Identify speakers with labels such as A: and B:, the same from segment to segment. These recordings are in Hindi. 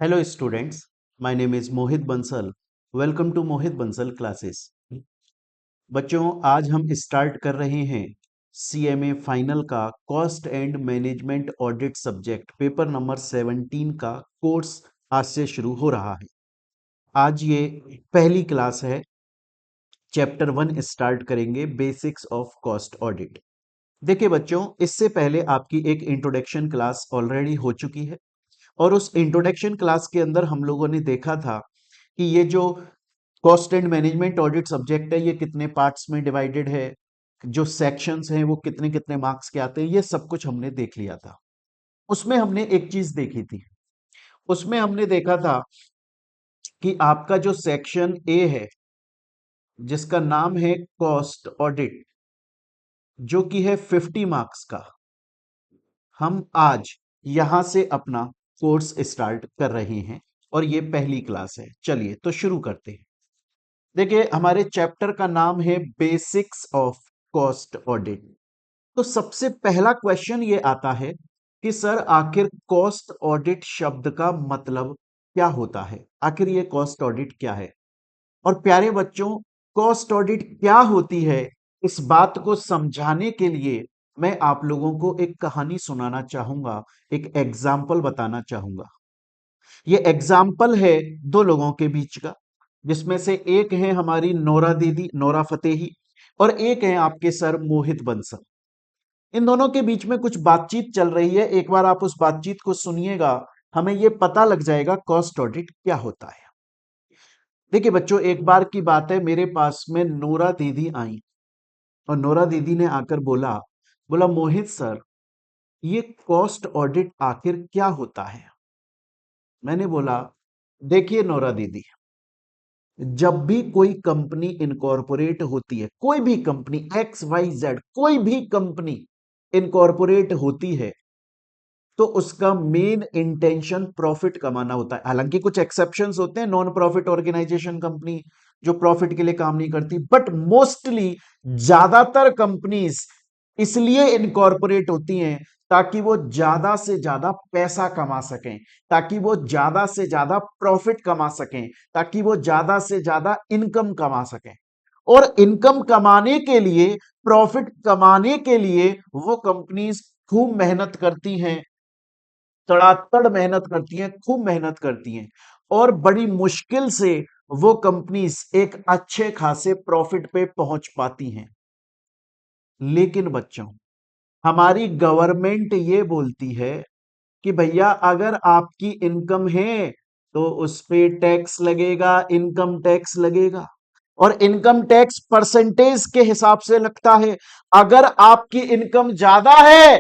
A: Hello students, my name is Mohit Bansal. Welcome to Mohit Bansal classes. बच्चों आज हम स्टार्ट कर रहे हैं सीएमए फाइनल का cost and management audit subject paper number 17 का कोर्स आज से शुरू हो रहा है. आज ये पहली क्लास है. चैप्टर 1 स्टार्ट करेंगे, बेसिक्स ऑफ कॉस्ट ऑडिट. देखिए बच्चों, इससे पहले आपकी एक इंट्रोडक्शन क्लास ऑलरेडी हो चुकी है और उस इंट्रोडक्शन क्लास के अंदर हम लोगों ने देखा था कि ये जो cost and management audit subject है ये कितने पार्ट्स में डिवाइडेड है, जो सेक्शंस हैं वो कितने कितने मार्क्स के आते हैं, ये सब कुछ हमने देख लिया था. उसमें हमने एक चीज देखी थी. उसमें हमने देखा था कि आपका जो सेक्शन ए है जिसका नाम है कॉस्ट ऑडिट, जो कि है 50 मार्क्स का, हम आज यहां से अपना कोर्स स्टार्ट कर रहे हैं और ये पहली क्लास है. चलिए तो शुरू करते हैं. देखिए हमारे चैप्टर का नाम है बेसिक्स ऑफ कॉस्ट ऑडिट. तो सबसे पहला क्वेश्चन ये आता है कि सर आखिर कॉस्ट ऑडिट शब्द का मतलब क्या होता है, आखिर ये कॉस्ट ऑडिट क्या है. और प्यारे बच्चों, कॉस्ट ऑडिट क्या होती है, इस बात को समझाने के लिए मैं आप लोगों को एक कहानी सुनाना चाहूंगा, एक एग्जाम्पल बताना चाहूंगा. ये एग्जाम्पल है दो लोगों के बीच का, जिसमें से एक है हमारी नोरा दीदी, नोरा फतेही, और एक है आपके सर मोहित बंसल. इन दोनों के बीच में कुछ बातचीत चल रही है. एक बार आप उस बातचीत को सुनिएगा, हमें यह पता लग जाएगा कॉस्ट ऑडिट क्या होता है. देखिए बच्चों, एक बार की बात है, मेरे पास में नोरा दीदी आई और नोरा दीदी ने आकर बोला बोला मोहित सर, ये कॉस्ट ऑडिट आखिर क्या होता है. मैंने बोला देखिए नोरा दीदी, जब भी कोई कंपनी इनकॉर्पोरेट होती है, कोई भी कंपनी एक्स वाई जेड, कोई भी कंपनी इनकॉर्पोरेट होती है, तो उसका मेन इंटेंशन प्रॉफिट कमाना होता है. हालांकि कुछ एक्सेप्शंस होते हैं, नॉन प्रॉफिट ऑर्गेनाइजेशन कंपनी जो प्रॉफिट के लिए काम नहीं करती, बट मोस्टली ज्यादातर कंपनीज इसलिए इनकॉर्पोरेट होती हैं ताकि वो ज्यादा से ज्यादा पैसा कमा सकें, ताकि वो ज्यादा से ज्यादा प्रॉफिट कमा सकें, ताकि वो ज्यादा से ज्यादा इनकम कमा सकें. और इनकम कमाने के लिए, प्रॉफिट कमाने के लिए वो कंपनीज खूब मेहनत करती हैं, तड़ातड़ मेहनत करती हैं, खूब मेहनत करती हैं, और बड़ी मुश्किल से वो कंपनीज एक अच्छे खासे प्रॉफिट पे पहुंच पाती हैं. लेकिन बच्चों, हमारी गवर्नमेंट ये बोलती है कि भैया अगर आपकी इनकम है तो उस पे टैक्स लगेगा, इनकम टैक्स लगेगा, और इनकम टैक्स परसेंटेज के हिसाब से लगता है. अगर आपकी इनकम ज्यादा है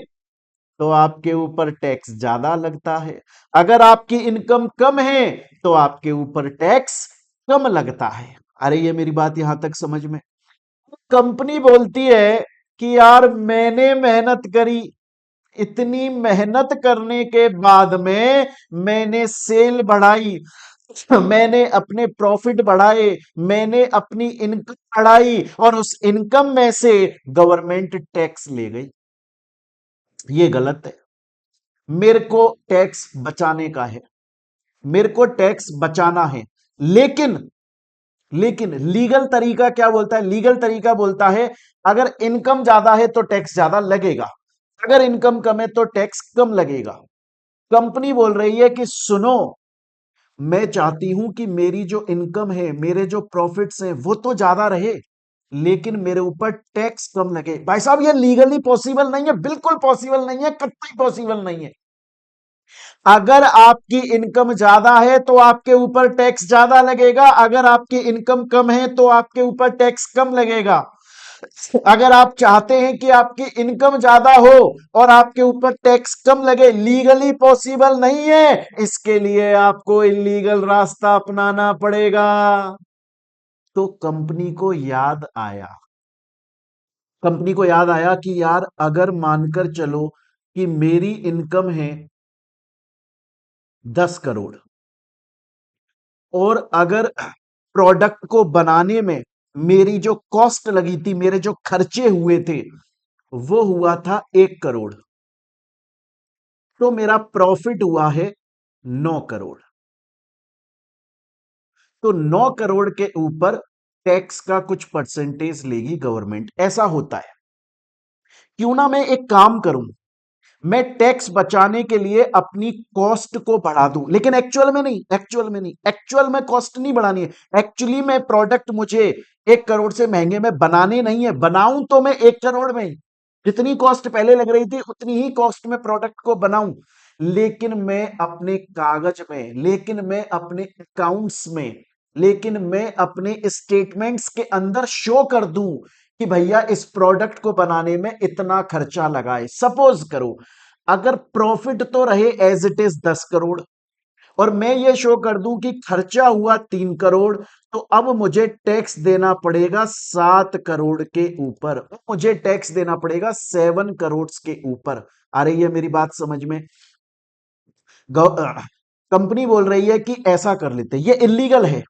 A: तो आपके ऊपर टैक्स ज्यादा लगता है, अगर आपकी इनकम कम है तो आपके ऊपर टैक्स कम लगता है. अरे ये मेरी बात यहां तक समझ में. कंपनी बोलती है कि यार मैंने मेहनत करी, इतनी मेहनत करने के बाद में मैंने सेल बढ़ाई, मैंने अपने प्रॉफिट बढ़ाए, मैंने अपनी इनकम बढ़ाई, और उस इनकम में से गवर्नमेंट टैक्स ले गई. ये गलत है. मेरे को टैक्स बचाने का है, मेरे को टैक्स बचाना है. लेकिन लेकिन लीगल तरीका क्या बोलता है, लीगल तरीका बोलता है अगर इनकम ज्यादा है तो टैक्स ज्यादा लगेगा, अगर इनकम कम है तो टैक्स कम लगेगा. कंपनी बोल रही है कि सुनो, मैं चाहती हूं कि मेरी जो इनकम है, मेरे जो प्रॉफिट्स हैं वो तो ज्यादा रहे, लेकिन मेरे ऊपर टैक्स कम लगे. भाई साहब ये लीगली पॉसिबल नहीं है, बिल्कुल पॉसिबल नहीं है, कतई पॉसिबल नहीं है. अगर आपकी इनकम ज्यादा है तो आपके ऊपर टैक्स ज्यादा लगेगा, अगर आपकी इनकम कम है तो आपके ऊपर टैक्स कम लगेगा. अगर आप चाहते हैं कि आपकी इनकम ज्यादा हो और आपके ऊपर टैक्स कम लगे, लीगली पॉसिबल नहीं है, इसके लिए आपको इलीगल रास्ता अपनाना पड़ेगा. तो कंपनी को याद आया कि यार अगर मानकर चलो कि मेरी इनकम है 10 करोड़, और अगर प्रोडक्ट को बनाने में मेरी जो कॉस्ट लगी थी, मेरे जो खर्चे हुए थे, वो हुआ था 1 करोड़, तो मेरा प्रॉफिट हुआ है 9 करोड़. तो 9 करोड़ के ऊपर टैक्स का कुछ परसेंटेज लेगी गवर्नमेंट। ऐसा होता है। क्यों ना मैं एक काम करूं, मैं टैक्स बचाने के लिए अपनी कॉस्ट को बढ़ा दूं, लेकिन एक्चुअल में कॉस्ट नहीं बढ़ानी है। एक्चुअली में प्रोडक्ट मुझे 1 करोड़ से महंगे में बनाने नहीं है, बनाऊं तो मैं 1 करोड़ में जितनी कॉस्ट पहले लग रही थी उतनी ही कॉस्ट में प्रोडक्ट को बनाऊं, लेकिन मैं अपने कागज में, लेकिन मैं अपने अकाउंट्स में, लेकिन मैं अपने स्टेटमेंट्स के अंदर शो कर दूं कि भैया इस प्रोडक्ट को बनाने में इतना खर्चा लगा है। सपोज करो अगर प्रॉफिट तो रहे एज इट इज 10 करोड़, और मैं ये शो कर दूं कि खर्चा हुआ 3 करोड़, तो अब मुझे टैक्स देना पड़ेगा 7 करोड़ के ऊपर, मुझे टैक्स देना पड़ेगा 7 करोड़ के ऊपर। आ रही है मेरी बात समझ में? कंपनी बोल रही है कि ऐसा कर लेते, ये इलीगल है,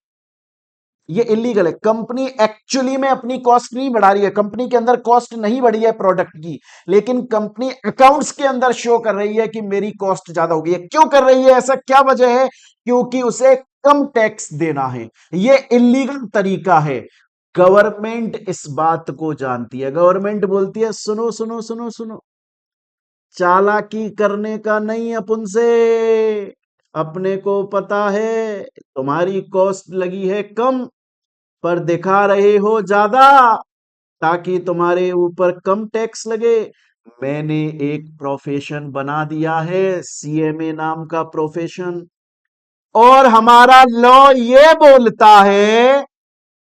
A: ये इलीगल है। कंपनी एक्चुअली में अपनी कॉस्ट नहीं बढ़ा रही है, कंपनी के अंदर कॉस्ट नहीं बढ़ी है प्रोडक्ट की, लेकिन कंपनी अकाउंट्स के अंदर शो कर रही है कि मेरी कॉस्ट ज्यादा हो गई है। क्यों कर रही है ऐसा, क्या वजह है? क्योंकि उसे कम टैक्स देना है। ये इलीगल तरीका है। गवर्नमेंट इस बात को जानती है, गवर्नमेंट बोलती है सुनो सुनो सुनो सुनो, चालाकी करने का नहीं अपन से, अपने को पता है तुम्हारी कॉस्ट लगी है कम, पर दिखा रहे हो ज्यादा ताकि तुम्हारे ऊपर कम टैक्स लगे। मैंने एक प्रोफेशन बना दिया है, सीएमए नाम का प्रोफेशन, और हमारा लॉ ये बोलता है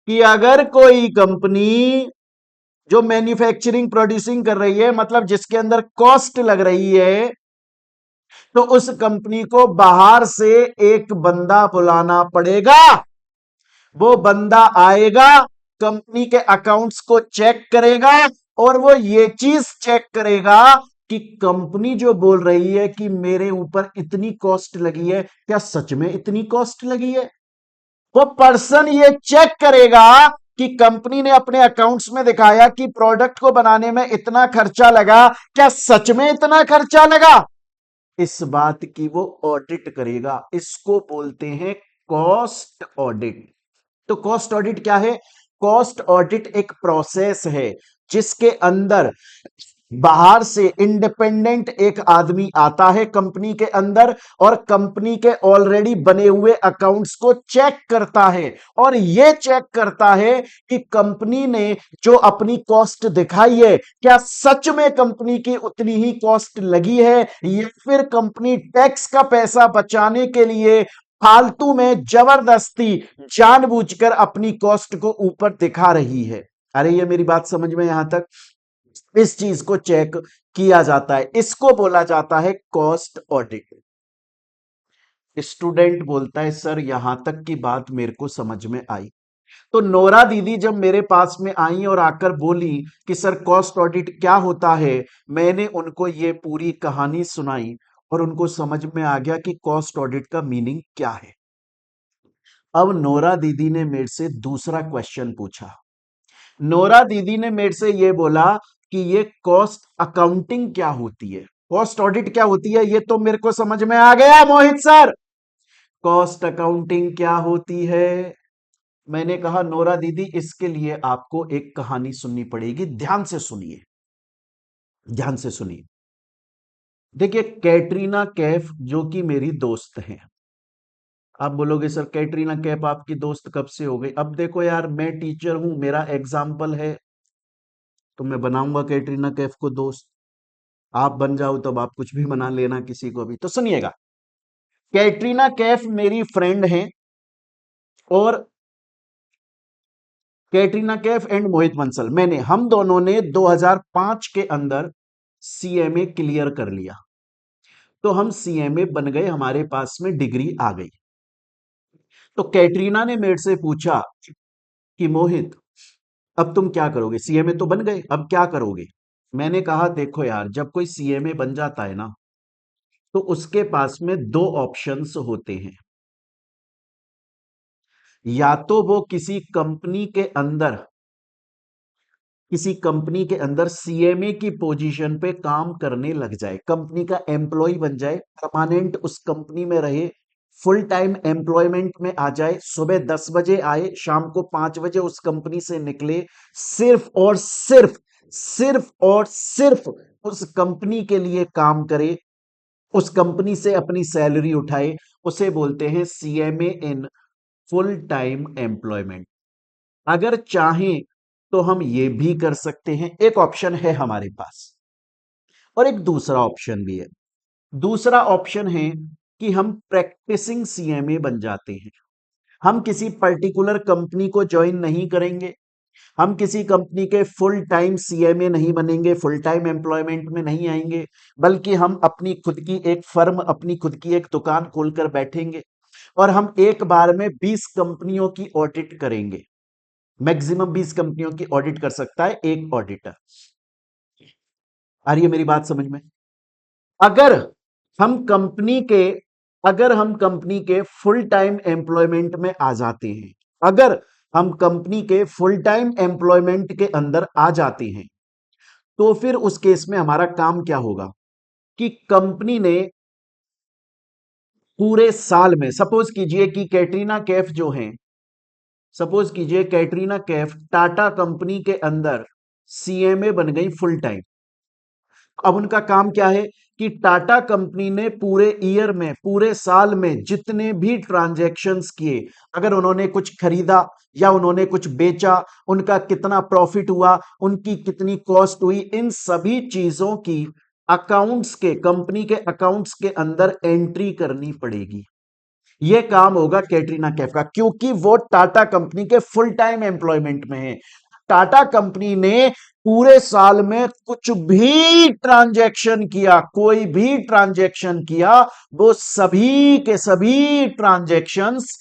A: कि अगर कोई कंपनी जो मैन्युफैक्चरिंग प्रोड्यूसिंग कर रही है, मतलब जिसके अंदर कॉस्ट लग रही है, तो उस कंपनी को बाहर से एक बंदा बुलाना पड़ेगा। वो बंदा आएगा, कंपनी के अकाउंट्स को चेक करेगा, और वो ये चीज चेक करेगा कि कंपनी जो बोल रही है कि मेरे ऊपर इतनी कॉस्ट लगी है, क्या सच में इतनी कॉस्ट लगी है? वो पर्सन ये चेक करेगा कि कंपनी ने अपने अकाउंट्स में दिखाया कि प्रोडक्ट को बनाने में इतना खर्चा लगा, क्या सच में इतना खर्चा लगा? इस बात की वो ऑडिट करेगा। इसको बोलते हैं कॉस्ट ऑडिट। तो कॉस्ट ऑडिट क्या है? कॉस्ट ऑडिट एक प्रोसेस है जिसके अंदर बाहर से इंडिपेंडेंट एक आदमी आता है कंपनी के अंदर, और कंपनी के ऑलरेडी बने हुए अकाउंट्स को चेक करता है, और यह चेक करता है कि कंपनी ने जो अपनी कॉस्ट दिखाई है, क्या सच में कंपनी की उतनी ही कॉस्ट लगी है, या फिर कंपनी टैक्स का पैसा बचाने के लिए फालतू में जबरदस्ती जानबूझकर अपनी कॉस्ट को ऊपर दिखा रही है। अरे ये मेरी बात समझ में यहां तक? इस चीज को चेक किया जाता है, इसको बोला जाता है कॉस्ट ऑडिट। स्टूडेंट बोलता है सर यहां तक की बात मेरे को समझ में आई। तो नोरा दीदी जब मेरे पास में आई और आकर बोली कि सर कॉस्ट ऑडिट क्या होता है, मैंने उनको ये पूरी कहानी सुनाई और उनको समझ में आ गया कि कॉस्ट ऑडिट का मीनिंग क्या है। अब नोरा दीदी ने मेरे से दूसरा क्वेश्चन पूछा। नोरा दीदी ने मेरे से ये बोला कि ये कॉस्ट अकाउंटिंग क्या होती है, कॉस्ट ऑडिट क्या होती है, ये तो मेरे को समझ में आ गया मोहित सर, कॉस्ट अकाउंटिंग क्या होती है। मैंने कहा नोरा दीदी इसके लिए आपको एक कहानी सुननी पड़ेगी, ध्यान से सुनिए, ध्यान से सुनिए। देखिए कैटरीना कैफ जो कि मेरी दोस्त हैं, आप बोलोगे सर कैटरीना कैफ आपकी दोस्त कब से हो गई? अब देखो यार, मैं टीचर हूं, मेरा एग्जाम्पल है, तो मैं बनाऊंगा कैटरीना कैफ को दोस्त। आप बन जाओ तब आप कुछ भी बना लेना किसी को भी। तो सुनिएगा, कैटरीना कैफ मेरी फ्रेंड हैं, और कैटरीना कैफ एंड मोहित बंसल, हम दोनों ने 2005 के अंदर सीएमए क्लियर कर लिया, तो हम सीएमए बन गए, हमारे पास में डिग्री आ गई। तो कैटरीना ने मेरे से पूछा कि मोहित अब तुम क्या करोगे, सीएमए तो बन गए, अब क्या करोगे? मैंने कहा देखो यार, जब कोई सीएमए बन जाता है ना, तो उसके पास में दो ऑप्शंस होते हैं। या तो वो किसी कंपनी के अंदर सीएमए की पोजीशन पे काम करने लग जाए, कंपनी का एम्प्लॉय बन जाए, परमानेंट उस कंपनी में रहे, फुल टाइम एम्प्लॉयमेंट में आ जाए, सुबह 10 बजे आए, शाम को 5 बजे उस कंपनी से निकले, सिर्फ और सिर्फ उस कंपनी के लिए काम करे, उस कंपनी से अपनी सैलरी उठाए, उसे बोलते हैं CMA in full time employment. अगर चाहें तो हम ये भी कर सकते हैं, एक ऑप्शन है हमारे पास, और एक दूसरा ऑप्शन भी है। दूसरा ऑप्शन है कि हम प्रैक्टिसिंग सीएमए बन जाते हैं। हम किसी पर्टिकुलर कंपनी को ज्वाइन नहीं करेंगे, हम किसी कंपनी के फुल टाइम सीएमए नहीं बनेंगे, फुल टाइम एम्प्लॉयमेंट में नहीं आएंगे, बल्कि हम अपनी खुद की एक फर्म, अपनी खुद की एक दुकान खोलकर बैठेंगे और हम एक बार में 20 कंपनियों की ऑडिट करेंगे। मैक्सिमम 20 कंपनियों की ऑडिट कर सकता है एक ऑडिटर। आ रही है मेरी बात समझ में? अगर हम कंपनी के अगर हम कंपनी के फुल टाइम एम्प्लॉयमेंट में आ जाते हैं, अगर हम कंपनी के फुल टाइम एम्प्लॉयमेंट के अंदर आ जाते हैं, तो फिर उस केस में हमारा काम क्या होगा कि कंपनी ने पूरे साल में, सपोज कीजिए कि कैटरीना कैफ जो है, सपोज कीजिए कैटरीना कैफ टाटा कंपनी के अंदर सीएमए बन गई फुल टाइम। अब उनका काम क्या है कि टाटा कंपनी ने पूरे ईयर में, पूरे साल में जितने भी ट्रांजैक्शंस किए, अगर उन्होंने कुछ खरीदा या उन्होंने कुछ बेचा, उनका कितना प्रॉफिट हुआ, उनकी कितनी कॉस्ट हुई, इन सभी चीजों की अकाउंट्स के, कंपनी के अकाउंट्स के अंदर एंट्री करनी पड़ेगी। यह काम होगा कैटरीना कैफ का, क्योंकि वो टाटा कंपनी के फुल टाइम एम्प्लॉयमेंट में है। टाटा कंपनी ने पूरे साल में कुछ भी ट्रांजैक्शन किया, कोई भी ट्रांजैक्शन किया, वो सभी के सभी ट्रांजैक्शंस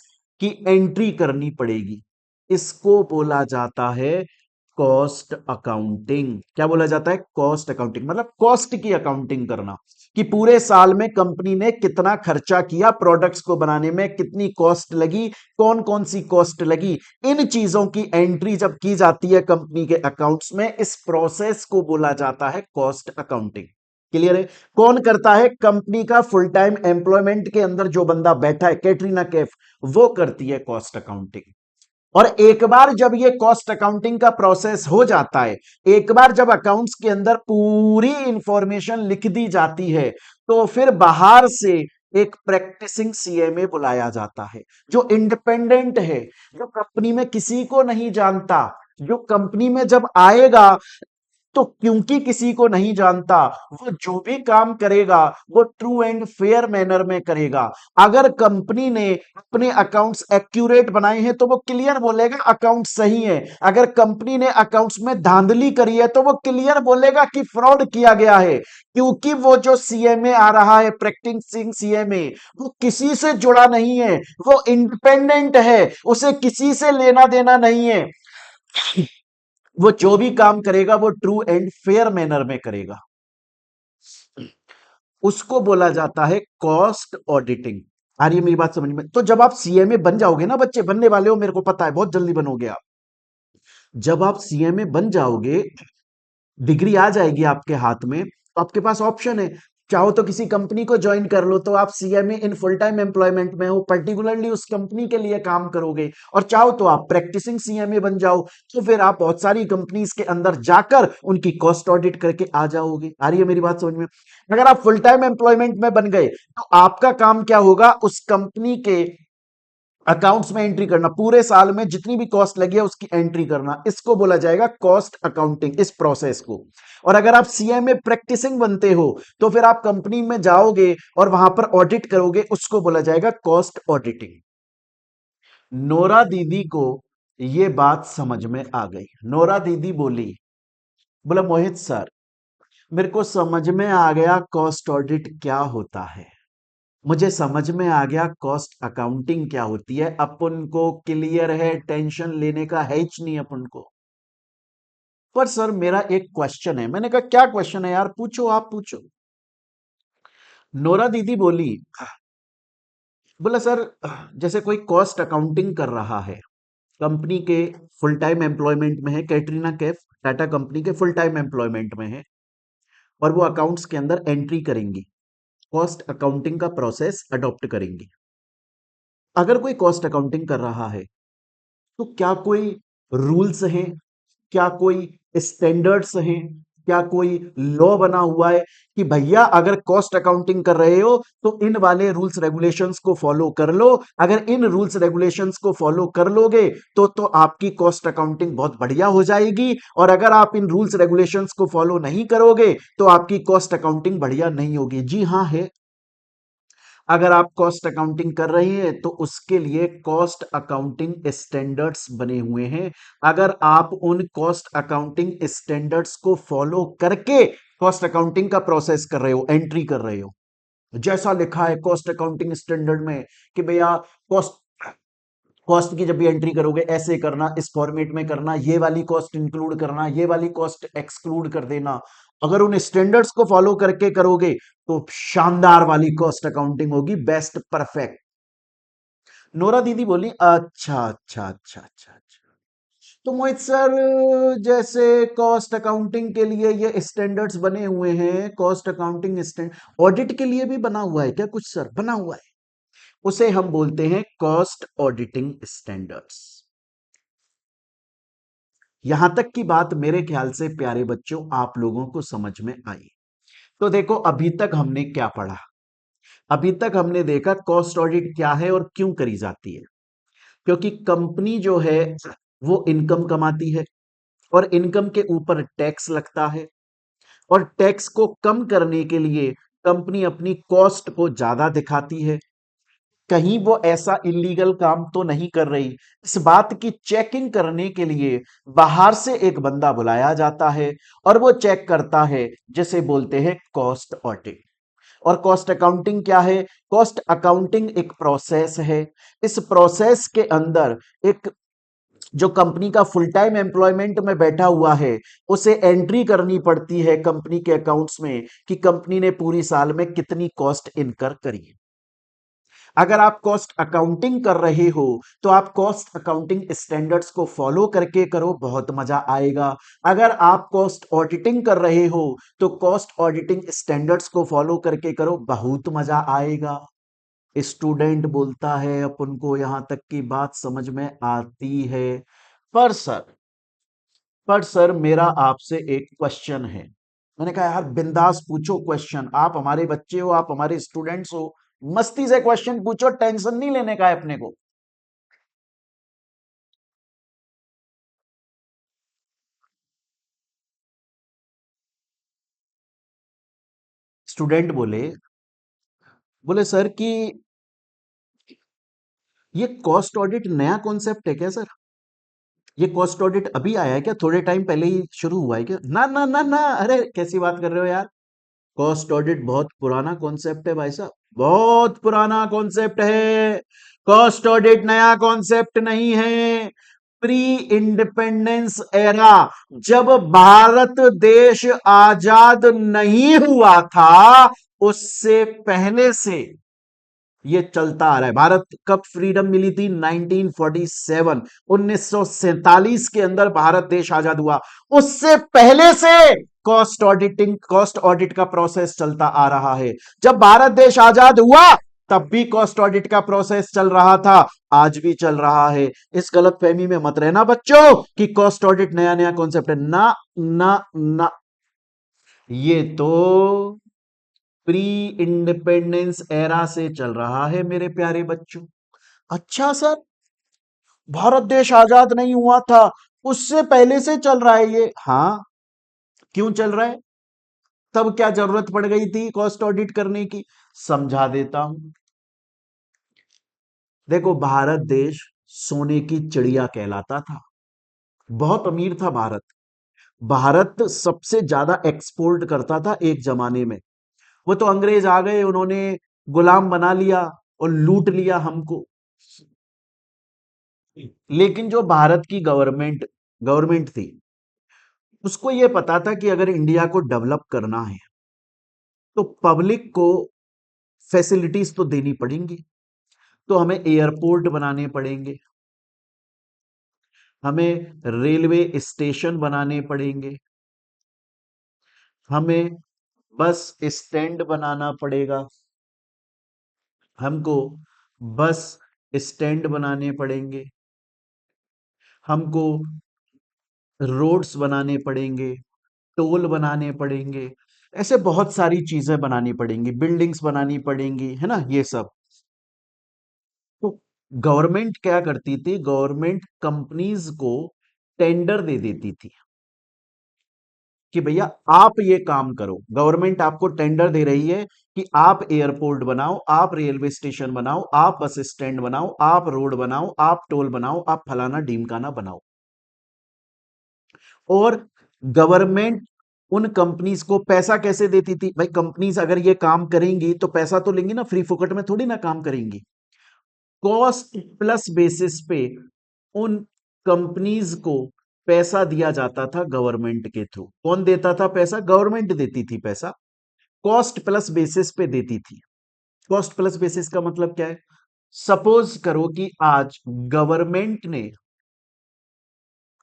A: की एंट्री करनी पड़ेगी। इसको बोला जाता है कॉस्ट अकाउंटिंग। क्या बोला जाता है? कॉस्ट अकाउंटिंग, मतलब कॉस्ट की अकाउंटिंग करना, कि पूरे साल में कंपनी ने कितना खर्चा किया, प्रोडक्ट्स को बनाने में कितनी कॉस्ट लगी, कौन कौन सी कॉस्ट लगी, इन चीजों की एंट्री जब की जाती है कंपनी के अकाउंट्स में, इस प्रोसेस को बोला जाता है कॉस्ट अकाउंटिंग। क्लियर है? कौन करता है? कंपनी का फुल टाइम एम्प्लॉयमेंट के अंदर जो बंदा बैठा है, कैटरीना कैफ, वो करती है कॉस्ट अकाउंटिंग। और एक बार जब ये कॉस्ट अकाउंटिंग का प्रोसेस हो जाता है, एक बार जब अकाउंट्स के अंदर पूरी इंफॉर्मेशन लिख दी जाती है, तो फिर बाहर से एक प्रैक्टिसिंग सीएमए बुलाया जाता है, जो इंडिपेंडेंट है, जो कंपनी में किसी को नहीं जानता, जो कंपनी में जब आएगा तो क्योंकि किसी को नहीं जानता, वो जो भी काम करेगा वो ट्रू एंड फेयर मैनर में करेगा। अगर कंपनी ने अपने अकाउंट्स एक्यूरेट बनाए हैं तो वो क्लियर बोलेगा अकाउंट सही है। अगर कंपनी ने अकाउंट्स में धांधली करी है तो वो क्लियर बोलेगा कि फ्रॉड किया गया है, क्योंकि वो जो सीएमए आ रहा है, प्रैक्टिसिंग सीएमए, वो किसी से जुड़ा नहीं है, वो इंडिपेंडेंट है, उसे किसी से लेना देना नहीं है। वो जो भी काम करेगा वो ट्रू एंड फेयर मैनर में करेगा। उसको बोला जाता है कॉस्ट ऑडिटिंग। आ रही है मेरी बात समझ में? तो जब आप सीएमए बन जाओगे ना बच्चे, बनने वाले हो, मेरे को पता है बहुत जल्दी बनोगे आप। जब आप सीएमए बन जाओगे, डिग्री आ जाएगी आपके हाथ में, तो आपके पास ऑप्शन है। चाहो तो किसी कंपनी को ज्वाइन कर लो, तो आप CMA in full time employment में हो, पर्टिकुलरली उस कंपनी के लिए काम करोगे। और चाहो तो आप प्रैक्टिसिंग सीएमए बन जाओ, तो फिर आप बहुत सारी कंपनीज के अंदर जाकर उनकी कॉस्ट ऑडिट करके आ जाओगे। आ रही है मेरी बात समझ में? अगर आप फुल टाइम एम्प्लॉयमेंट में बन गए, तो आपका काम क्या होगा? उस कंपनी के अकाउंट्स में एंट्री करना, पूरे साल में जितनी भी कॉस्ट लगी है उसकी एंट्री करना, इसको बोला जाएगा कॉस्ट अकाउंटिंग, इस प्रोसेस को। और अगर आप सीएमए प्रैक्टिसिंग बनते हो, तो फिर आप कंपनी में जाओगे और वहां पर ऑडिट करोगे, उसको बोला जाएगा कॉस्ट ऑडिटिंग। नोरा दीदी को यह बात समझ में आ गई। नोरा दीदी बोली, बोला मोहित सर, मेरे को समझ में आ गया कॉस्ट ऑडिट क्या होता है, मुझे समझ में आ गया कॉस्ट अकाउंटिंग क्या होती है, अपन को क्लियर है, टेंशन लेने का है ही नहीं अपन को। पर सर मेरा एक क्वेश्चन है। मैंने कहा क्या क्वेश्चन है यार, पूछो, आप पूछो। नोरा दीदी बोली, बोला सर, जैसे कोई कॉस्ट अकाउंटिंग कर रहा है, कंपनी के फुल टाइम एम्प्लॉयमेंट में है, कैटरीना कैफ टाटा कंपनी के फुल टाइम एम्प्लॉयमेंट में है, और वो अकाउंट्स के अंदर एंट्री करेंगी, कॉस्ट अकाउंटिंग का प्रोसेस अडॉप्ट करेंगी। अगर कोई कॉस्ट अकाउंटिंग कर रहा है तो क्या कोई रूल्स हैं, क्या कोई स्टैंडर्ड्स हैं, क्या कोई लॉ बना हुआ है कि भैया अगर कॉस्ट अकाउंटिंग कर रहे हो तो इन वाले रूल्स रेगुलेशंस को फॉलो कर लो, अगर इन रूल्स रेगुलेशंस को फॉलो कर लोगे तो आपकी कॉस्ट अकाउंटिंग बहुत बढ़िया हो जाएगी, और अगर आप इन रूल्स रेगुलेशंस को फॉलो नहीं करोगे तो आपकी कॉस्ट अकाउंटिंग बढ़िया नहीं होगी। जी हाँ है। अगर आप कॉस्ट अकाउंटिंग कर रहे हैं तो उसके लिए कॉस्ट अकाउंटिंग स्टैंडर्ड्स बने हुए हैं। अगर आप उन कॉस्ट अकाउंटिंग स्टैंडर्ड्स को फॉलो करके कॉस्ट अकाउंटिंग का प्रोसेस कर रहे हो, एंट्री कर रहे हो, जैसा लिखा है कॉस्ट अकाउंटिंग स्टैंडर्ड में कि भैया कॉस्ट कॉस्ट की जब भी एंट्री करोगे ऐसे करना, इस फॉर्मेट में करना, ये वाली कॉस्ट इंक्लूड करना, ये वाली कॉस्ट एक्सक्लूड कर देना, अगर उन स्टैंडर्ड्स को फॉलो करके करोगे तो शानदार वाली कॉस्ट अकाउंटिंग होगी, बेस्ट परफेक्ट। नोरा दीदी बोली अच्छा अच्छा अच्छा अच्छा अच्छा। तो मोहित सर, जैसे कॉस्ट अकाउंटिंग के लिए ये स्टैंडर्ड्स बने हुए हैं, कॉस्ट अकाउंटिंग स्टैंड ऑडिट के लिए भी बना हुआ है क्या कुछ सर? बना हुआ है, उसे हम बोलते हैं कॉस्ट ऑडिटिंग स्टैंडर्ड्स। यहां तक की बात मेरे ख्याल से प्यारे बच्चों आप लोगों को समझ में आई। तो देखो अभी तक हमने क्या पढ़ा? अभी तक हमने देखा कॉस्ट ऑडिट क्या है और क्यों करी जाती है। क्योंकि कंपनी जो है वो इनकम कमाती है, और इनकम के ऊपर टैक्स लगता है, और टैक्स को कम करने के लिए कंपनी अपनी कॉस्ट को ज्यादा दिखाती है। कहीं वो ऐसा इलीगल काम तो नहीं कर रही, इस बात की चेकिंग करने के लिए बाहर से एक बंदा बुलाया जाता है, और वो चेक करता है, जिसे बोलते हैं कॉस्ट ऑडिट। और कॉस्ट अकाउंटिंग क्या है? कॉस्ट अकाउंटिंग एक प्रोसेस है। इस प्रोसेस के अंदर एक जो कंपनी का फुल टाइम एम्प्लॉयमेंट में बैठा हुआ है उसे एंट्री करनी पड़ती है कंपनी के अकाउंट्स में कि कंपनी ने पूरी साल में कितनी कॉस्ट इनकर करी है। अगर आप कॉस्ट अकाउंटिंग कर रहे हो तो आप कॉस्ट अकाउंटिंग स्टैंडर्ड्स को फॉलो करके करो, बहुत मजा आएगा। अगर आप कॉस्ट ऑडिटिंग कर रहे हो तो कॉस्ट ऑडिटिंग स्टैंडर्ड्स को फॉलो करके करो, बहुत मजा आएगा। स्टूडेंट बोलता है अपन को यहां तक की बात समझ में आती है। पर सर पर सर मेरा आपसे एक क्वेश्चन है। मैंने कहा यार बिंदास पूछो क्वेश्चन, आप हमारे बच्चे हो, आप हमारे स्टूडेंट्स हो, मस्ती से क्वेश्चन पूछो, टेंशन नहीं लेने का है अपने को। स्टूडेंट बोले बोले सर कि ये कॉस्ट ऑडिट नया कॉन्सेप्ट है क्या सर? ये कॉस्ट ऑडिट अभी आया है क्या, थोड़े टाइम पहले ही शुरू हुआ है क्या? ना ना ना ना, अरे कैसी बात कर रहे हो यार, कॉस्ट ऑडिट बहुत पुराना कॉन्सेप्ट है भाई साहब, बहुत पुराना कॉन्सेप्ट है। कॉस्ट ऑडिट नया कॉन्सेप्ट नहीं है। प्री इंडिपेंडेंस एरा, जब भारत देश आजाद नहीं हुआ था उससे पहले से ये चलता आ रहा है। भारत कब फ्रीडम मिली थी? 1947, 1947 के अंदर भारत देश आजाद हुआ। उससे पहले से कॉस्ट ऑडिट का प्रोसेस चलता आ रहा है। जब भारत देश आजाद हुआ तब भी कॉस्ट ऑडिट का प्रोसेस चल रहा था, आज भी चल रहा है। इस गलत फहमी में मत रहना बच्चों कि कॉस्ट ऑडिट नया नया कॉन्सेप्ट है, ना ना ना। ये तो प्री इंडिपेंडेंस एरा से चल रहा है मेरे प्यारे बच्चों। अच्छा सर, भारत देश आजाद नहीं हुआ था उससे पहले से चल रहा है ये? हाँ, क्यों चल रहा है? तब क्या जरूरत पड़ गई थी कॉस्ट ऑडिट करने की? समझा देता हूं। देखो भारत देश सोने की चिड़िया कहलाता था, बहुत अमीर था भारत। भारत सबसे ज्यादा एक्सपोर्ट करता था एक जमाने में। वो तो अंग्रेज आ गए, उन्होंने गुलाम बना लिया और लूट लिया हमको। लेकिन जो भारत की गवर्नमेंट गवर्नमेंट थी उसको यह पता था कि अगर इंडिया को डेवलप करना है तो पब्लिक को फैसिलिटीज तो देनी पड़ेंगी। तो हमें एयरपोर्ट बनाने पड़ेंगे, हमें रेलवे स्टेशन बनाने पड़ेंगे, हमें बस स्टैंड बनाना पड़ेगा, हमको बस स्टैंड बनाने पड़ेंगे, हमको रोड्स बनाने पड़ेंगे, टोल बनाने पड़ेंगे, ऐसे बहुत सारी चीजें बनानी पड़ेंगी, बिल्डिंग्स बनानी पड़ेंगी, है ना, ये सब। तो गवर्नमेंट क्या करती थी, गवर्नमेंट कंपनीज को टेंडर दे देती थी कि भैया आप ये काम करो। गवर्नमेंट आपको टेंडर दे रही है कि आप एयरपोर्ट बनाओ, आप रेलवे स्टेशन बनाओ, आप बस स्टैंड बनाओ, आप रोड बनाओ, आप टोल बनाओ, आप फलाना ढीमकाना बनाओ। और गवर्नमेंट उन कंपनीज को पैसा कैसे देती थी? भाई कंपनीज अगर ये काम करेंगी तो पैसा तो लेंगी ना, फ्री फुकट में थोड़ी ना काम करेंगी। कॉस्ट प्लस बेसिस पे उन कंपनीज को पैसा दिया जाता था गवर्नमेंट के थ्रू। कौन देता था पैसा? गवर्नमेंट देती थी पैसा, कॉस्ट प्लस बेसिस पे देती थी। कॉस्ट प्लस बेसिस का मतलब क्या है? सपोज करो कि आज गवर्नमेंट ने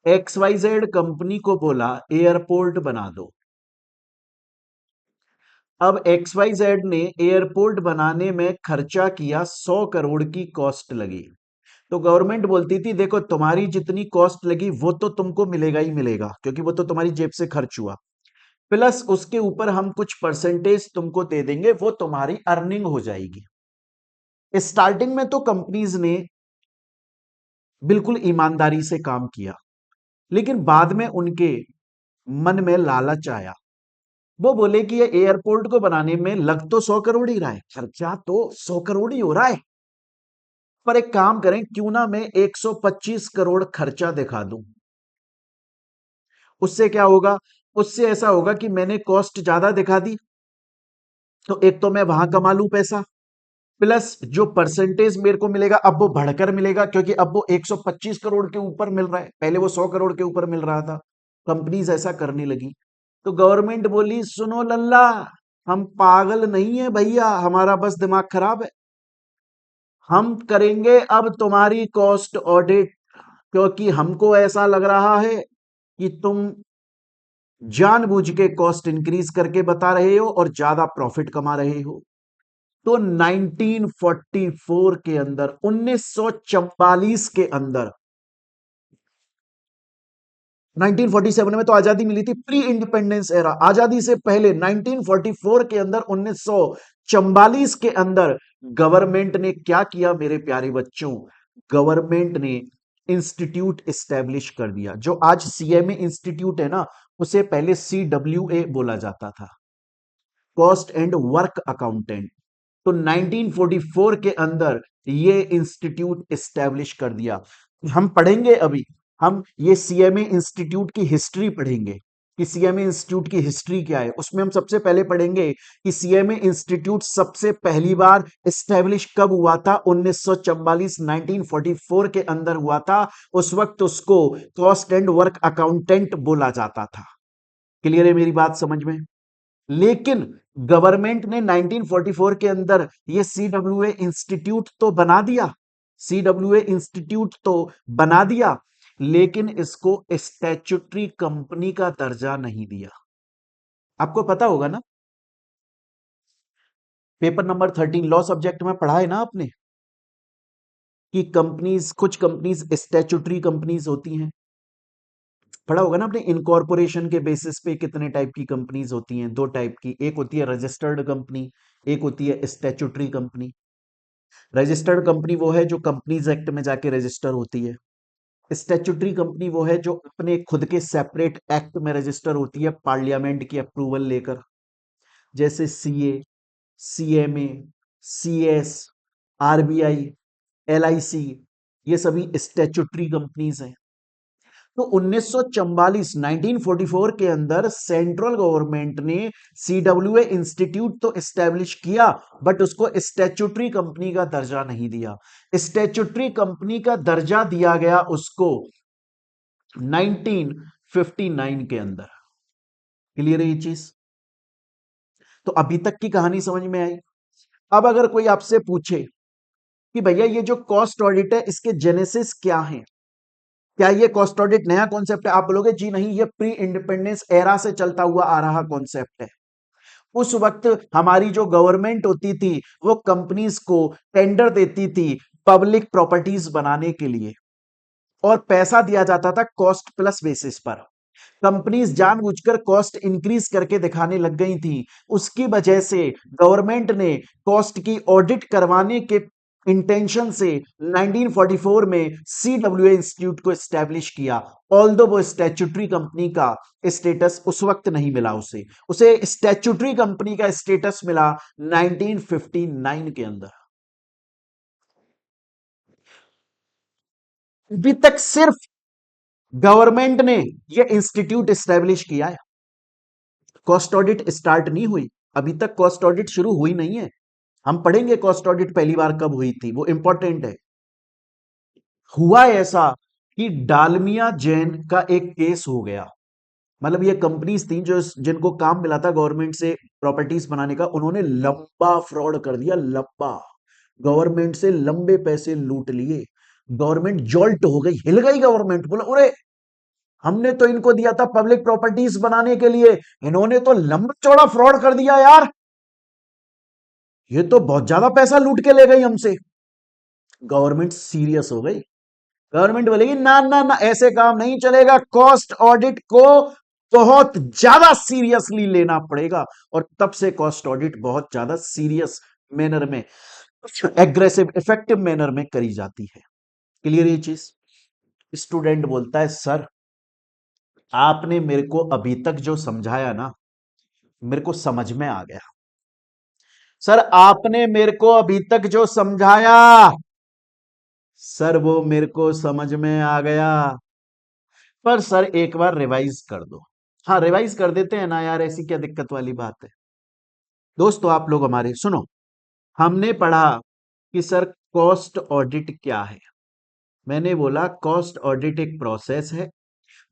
A: XYZ कंपनी को बोला एयरपोर्ट बना दो। अब XYZ ने एयरपोर्ट बनाने में खर्चा किया, 100 करोड़ की कॉस्ट लगी। तो गवर्नमेंट बोलती थी देखो तुम्हारी जितनी कॉस्ट लगी वो तो तुमको मिलेगा ही मिलेगा, क्योंकि वो तो तुम्हारी जेब से खर्च हुआ, प्लस उसके ऊपर हम कुछ परसेंटेज तुमको दे देंगे, वो तुम्हारी अर्निंग हो जाएगी। स्टार्टिंग में तो कंपनीज ने बिल्कुल ईमानदारी से काम किया, लेकिन बाद में उनके मन में लालच आया। वो बोले कि ये एयरपोर्ट को बनाने में लग तो 100 करोड़ ही रहा है, खर्चा तो 100 करोड़ ही हो रहा है, पर एक काम करें, क्यों ना मैं 125 करोड़ खर्चा दिखा दूं। उससे क्या होगा? उससे ऐसा होगा कि मैंने कॉस्ट ज्यादा दिखा दी, तो एक तो मैं वहां कमा लूं पैसा, प्लस जो परसेंटेज मेरे को मिलेगा अब वो बढ़कर मिलेगा, क्योंकि अब वो 125 करोड़ के ऊपर मिल रहा है, पहले वो 100 करोड़ के ऊपर मिल रहा था। कंपनीज ऐसा करने लगी। तो गवर्नमेंट बोली सुनो लल्ला, हम पागल नहीं है भैया, हमारा बस दिमाग खराब है, हम करेंगे अब तुम्हारी कॉस्ट ऑडिट, क्योंकि हमको ऐसा लग रहा है कि तुम जानबूझ के कॉस्ट इंक्रीज करके बता रहे हो और ज्यादा प्रॉफिट कमा रहे हो। तो 1944 के अंदर, 1944 के अंदर, 1947 में तो आजादी मिली थी, प्री इंडिपेंडेंस एरा, आजादी से पहले 1944 के अंदर, 1944 के अंदर गवर्नमेंट ने क्या किया मेरे प्यारे बच्चों? गवर्नमेंट ने इंस्टीट्यूट एस्टेब्लिश कर दिया। जो आज CMA इंस्टीट्यूट है ना, उसे पहले CWA बोला जाता था, कॉस्ट एंड वर्क अकाउंटेंट। तो 1944 के अंदर ये इंस्टीट्यूट एस्टेब्लिश कर दिया। हम पढ़ेंगे अभी, हम ये CMA इंस्टीट्यूट की हिस्ट्री पढ़ेंगे कि CMA इंस्टीट्यूट की हिस्ट्री क्या है। उसमें हम सबसे पहले पढ़ेंगे कि CMA इंस्टीट्यूट सबसे पहली बार एस्टेब्लिश कब हुआ था? 1944, 1944 के अंदर हुआ था। उस वक्त उसको कॉस्ट एंड वर्क अकाउंटेंट बोला जाता था। क्लियर है मेरी बात समझ में? लेकिन गवर्नमेंट ने 1944 के अंदर ये CWA इंस्टीट्यूट तो बना दिया, CWA इंस्टीट्यूट तो बना दिया, लेकिन इसको स्टैट्यूटरी कंपनी का दर्जा नहीं दिया। आपको पता होगा ना, पेपर नंबर 13 लॉ सब्जेक्ट में पढ़ा है ना आपने, कि कंपनीज, कुछ कंपनीज स्टैट्यूटरी कंपनीज होती हैं। पढ़ा होगा ना आपने, इनकॉर्पोरेशन के बेसिस पे कितने टाइप की कंपनीज होती हैं? दो टाइप की, एक होती है रजिस्टर्ड कंपनी, एक होती है स्टैट्यूटरी कंपनी। रजिस्टर्ड कंपनी वो है जो कंपनीज एक्ट में जाके रजिस्टर होती है। स्टैट्यूटरी कंपनी वो है जो अपने खुद के सेपरेट एक्ट में रजिस्टर होती है, पार्लियामेंट की अप्रूवल लेकर, जैसे CA, CMA, CS, RBI, LIC, ये सभी स्टैट्यूटरी कंपनीज हैं। तो 1944, 1944 के अंदर सेंट्रल गवर्नमेंट ने CWA इंस्टीट्यूट तो एस्टेब्लिश किया, बट उसको स्टैट्यूटरी कंपनी का दर्जा नहीं दिया। स्टैट्यूटरी कंपनी का दर्जा दिया गया उसको 1959 के अंदर। क्लियर है ये चीज? तो अभी तक की कहानी समझ में आई? अब अगर कोई आपसे पूछे कि भैया ये जो कॉस्ट ऑडिट है इसके जेनेसिस क्या है, क्या ये कॉस्ट ऑडिट नया कॉन्सेप्ट है? आप बोलोगे जी नहीं, ये प्री इंडिपेंडेंस एरा से चलता हुआ आ रहा कॉन्सेप्ट है। उस वक्त हमारी जो गवर्नमेंट होती थी वो कंपनीज को टेंडर देती थी पब्लिक प्रॉपर्टीज बनाने के लिए, और पैसा दिया जाता था कॉस्ट प्लस बेसिस पर। कंपनीज जानबूझकर कॉस्ट इंक्रीज करके दिखाने लग गई थी। उसकी वजह से गवर्नमेंट ने कॉस्ट की ऑडिट करवाने के इंटेंशन से 1944 में सीडब्ल्यूए इंस्टीट्यूट को एस्टेब्लिश किया। ऑल्दो वो स्टैट्यूटरी कंपनी का स्टेटस उस वक्त नहीं मिला, उसे उसे स्टैट्यूटरी कंपनी का स्टेटस मिला 1959 के अंदर। अभी तक सिर्फ गवर्नमेंट ने ये इंस्टीट्यूट एस्टेब्लिश किया है, कॉस्ट ऑडिट स्टार्ट नहीं हुई। अभी तक कॉस्ट ऑडिट शुरू हुई नहीं है। हम पढ़ेंगे कॉस्ट ऑडिट पहली बार कब हुई थी, वो इंपॉर्टेंट है। हुआ ऐसा कि डालमिया जैन का एक केस हो गया। मतलब ये कंपनीज थी जो जिनको काम मिला था गवर्नमेंट से प्रॉपर्टीज बनाने का, उन्होंने लंबा फ्रॉड कर दिया, लंबा। गवर्नमेंट से लंबे पैसे लूट लिए। गवर्नमेंट जॉल्ट हो गई, हिल गई गवर्नमेंट, बोला अरे हमने तो इनको दिया था पब्लिक प्रॉपर्टीज बनाने के लिए, इन्होंने तो लंबा चौड़ा फ्रॉड कर दिया यार, ये तो बहुत ज्यादा पैसा लूट के ले गई हमसे। गवर्नमेंट सीरियस हो गई। गवर्नमेंट बोलेगी ना ना ना, ऐसे काम नहीं चलेगा, कॉस्ट ऑडिट को बहुत ज्यादा सीरियसली लेना पड़ेगा। और तब से कॉस्ट ऑडिट बहुत ज्यादा सीरियस मैनर में, एग्रेसिव इफेक्टिव मैनर में करी जाती है। क्लियर ये चीज? स्टूडेंट बोलता है सर आपने मेरे को अभी तक जो समझाया ना, मेरे को समझ में आ गया। सर आपने मेरे को अभी तक जो समझाया, सर वो मेरे को समझ में आ गया, पर सर एक बार रिवाइज कर दो। हाँ रिवाइज कर देते हैं ना यार, ऐसी क्या दिक्कत वाली बात है। दोस्तों आप लोग हमारे सुनो, हमने पढ़ा कि सर कॉस्ट ऑडिट क्या है। मैंने बोला कॉस्ट ऑडिट एक प्रोसेस है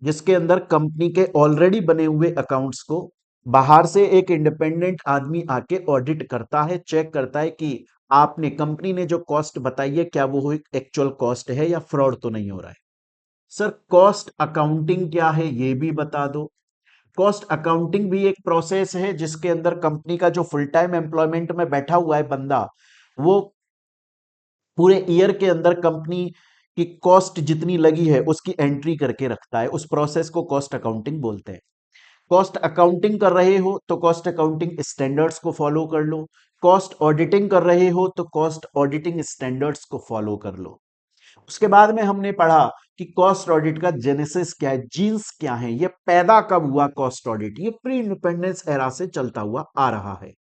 A: जिसके अंदर कंपनी के ऑलरेडी बने हुए अकाउंट्स को बाहर से एक इंडिपेंडेंट आदमी आके ऑडिट करता है, चेक करता है कि आपने कंपनी ने जो कॉस्ट बताई है क्या वो एक्चुअल कॉस्ट है या फ्रॉड तो नहीं हो रहा है। सर कॉस्ट अकाउंटिंग क्या है ये भी बता दो। कॉस्ट अकाउंटिंग भी एक प्रोसेस है जिसके अंदर कंपनी का जो फुल टाइम एम्प्लॉयमेंट में बैठा हुआ है बंदा, वो पूरे ईयर के अंदर कंपनी की कॉस्ट जितनी लगी है उसकी एंट्री करके रखता है। उस प्रोसेस को कॉस्ट अकाउंटिंग बोलते हैं। कॉस्ट अकाउंटिंग कर रहे हो तो कॉस्ट अकाउंटिंग स्टैंडर्ड्स को फॉलो कर लो। कॉस्ट ऑडिटिंग कर रहे हो तो कॉस्ट ऑडिटिंग स्टैंडर्ड्स को फॉलो कर लो। उसके बाद में हमने पढ़ा कि कॉस्ट ऑडिट का जेनेसिस क्या है, जीन्स क्या है, ये पैदा कब हुआ कॉस्ट ऑडिट, ये प्री इंडिपेंडेंस एरा से चलता हुआ आ रहा है।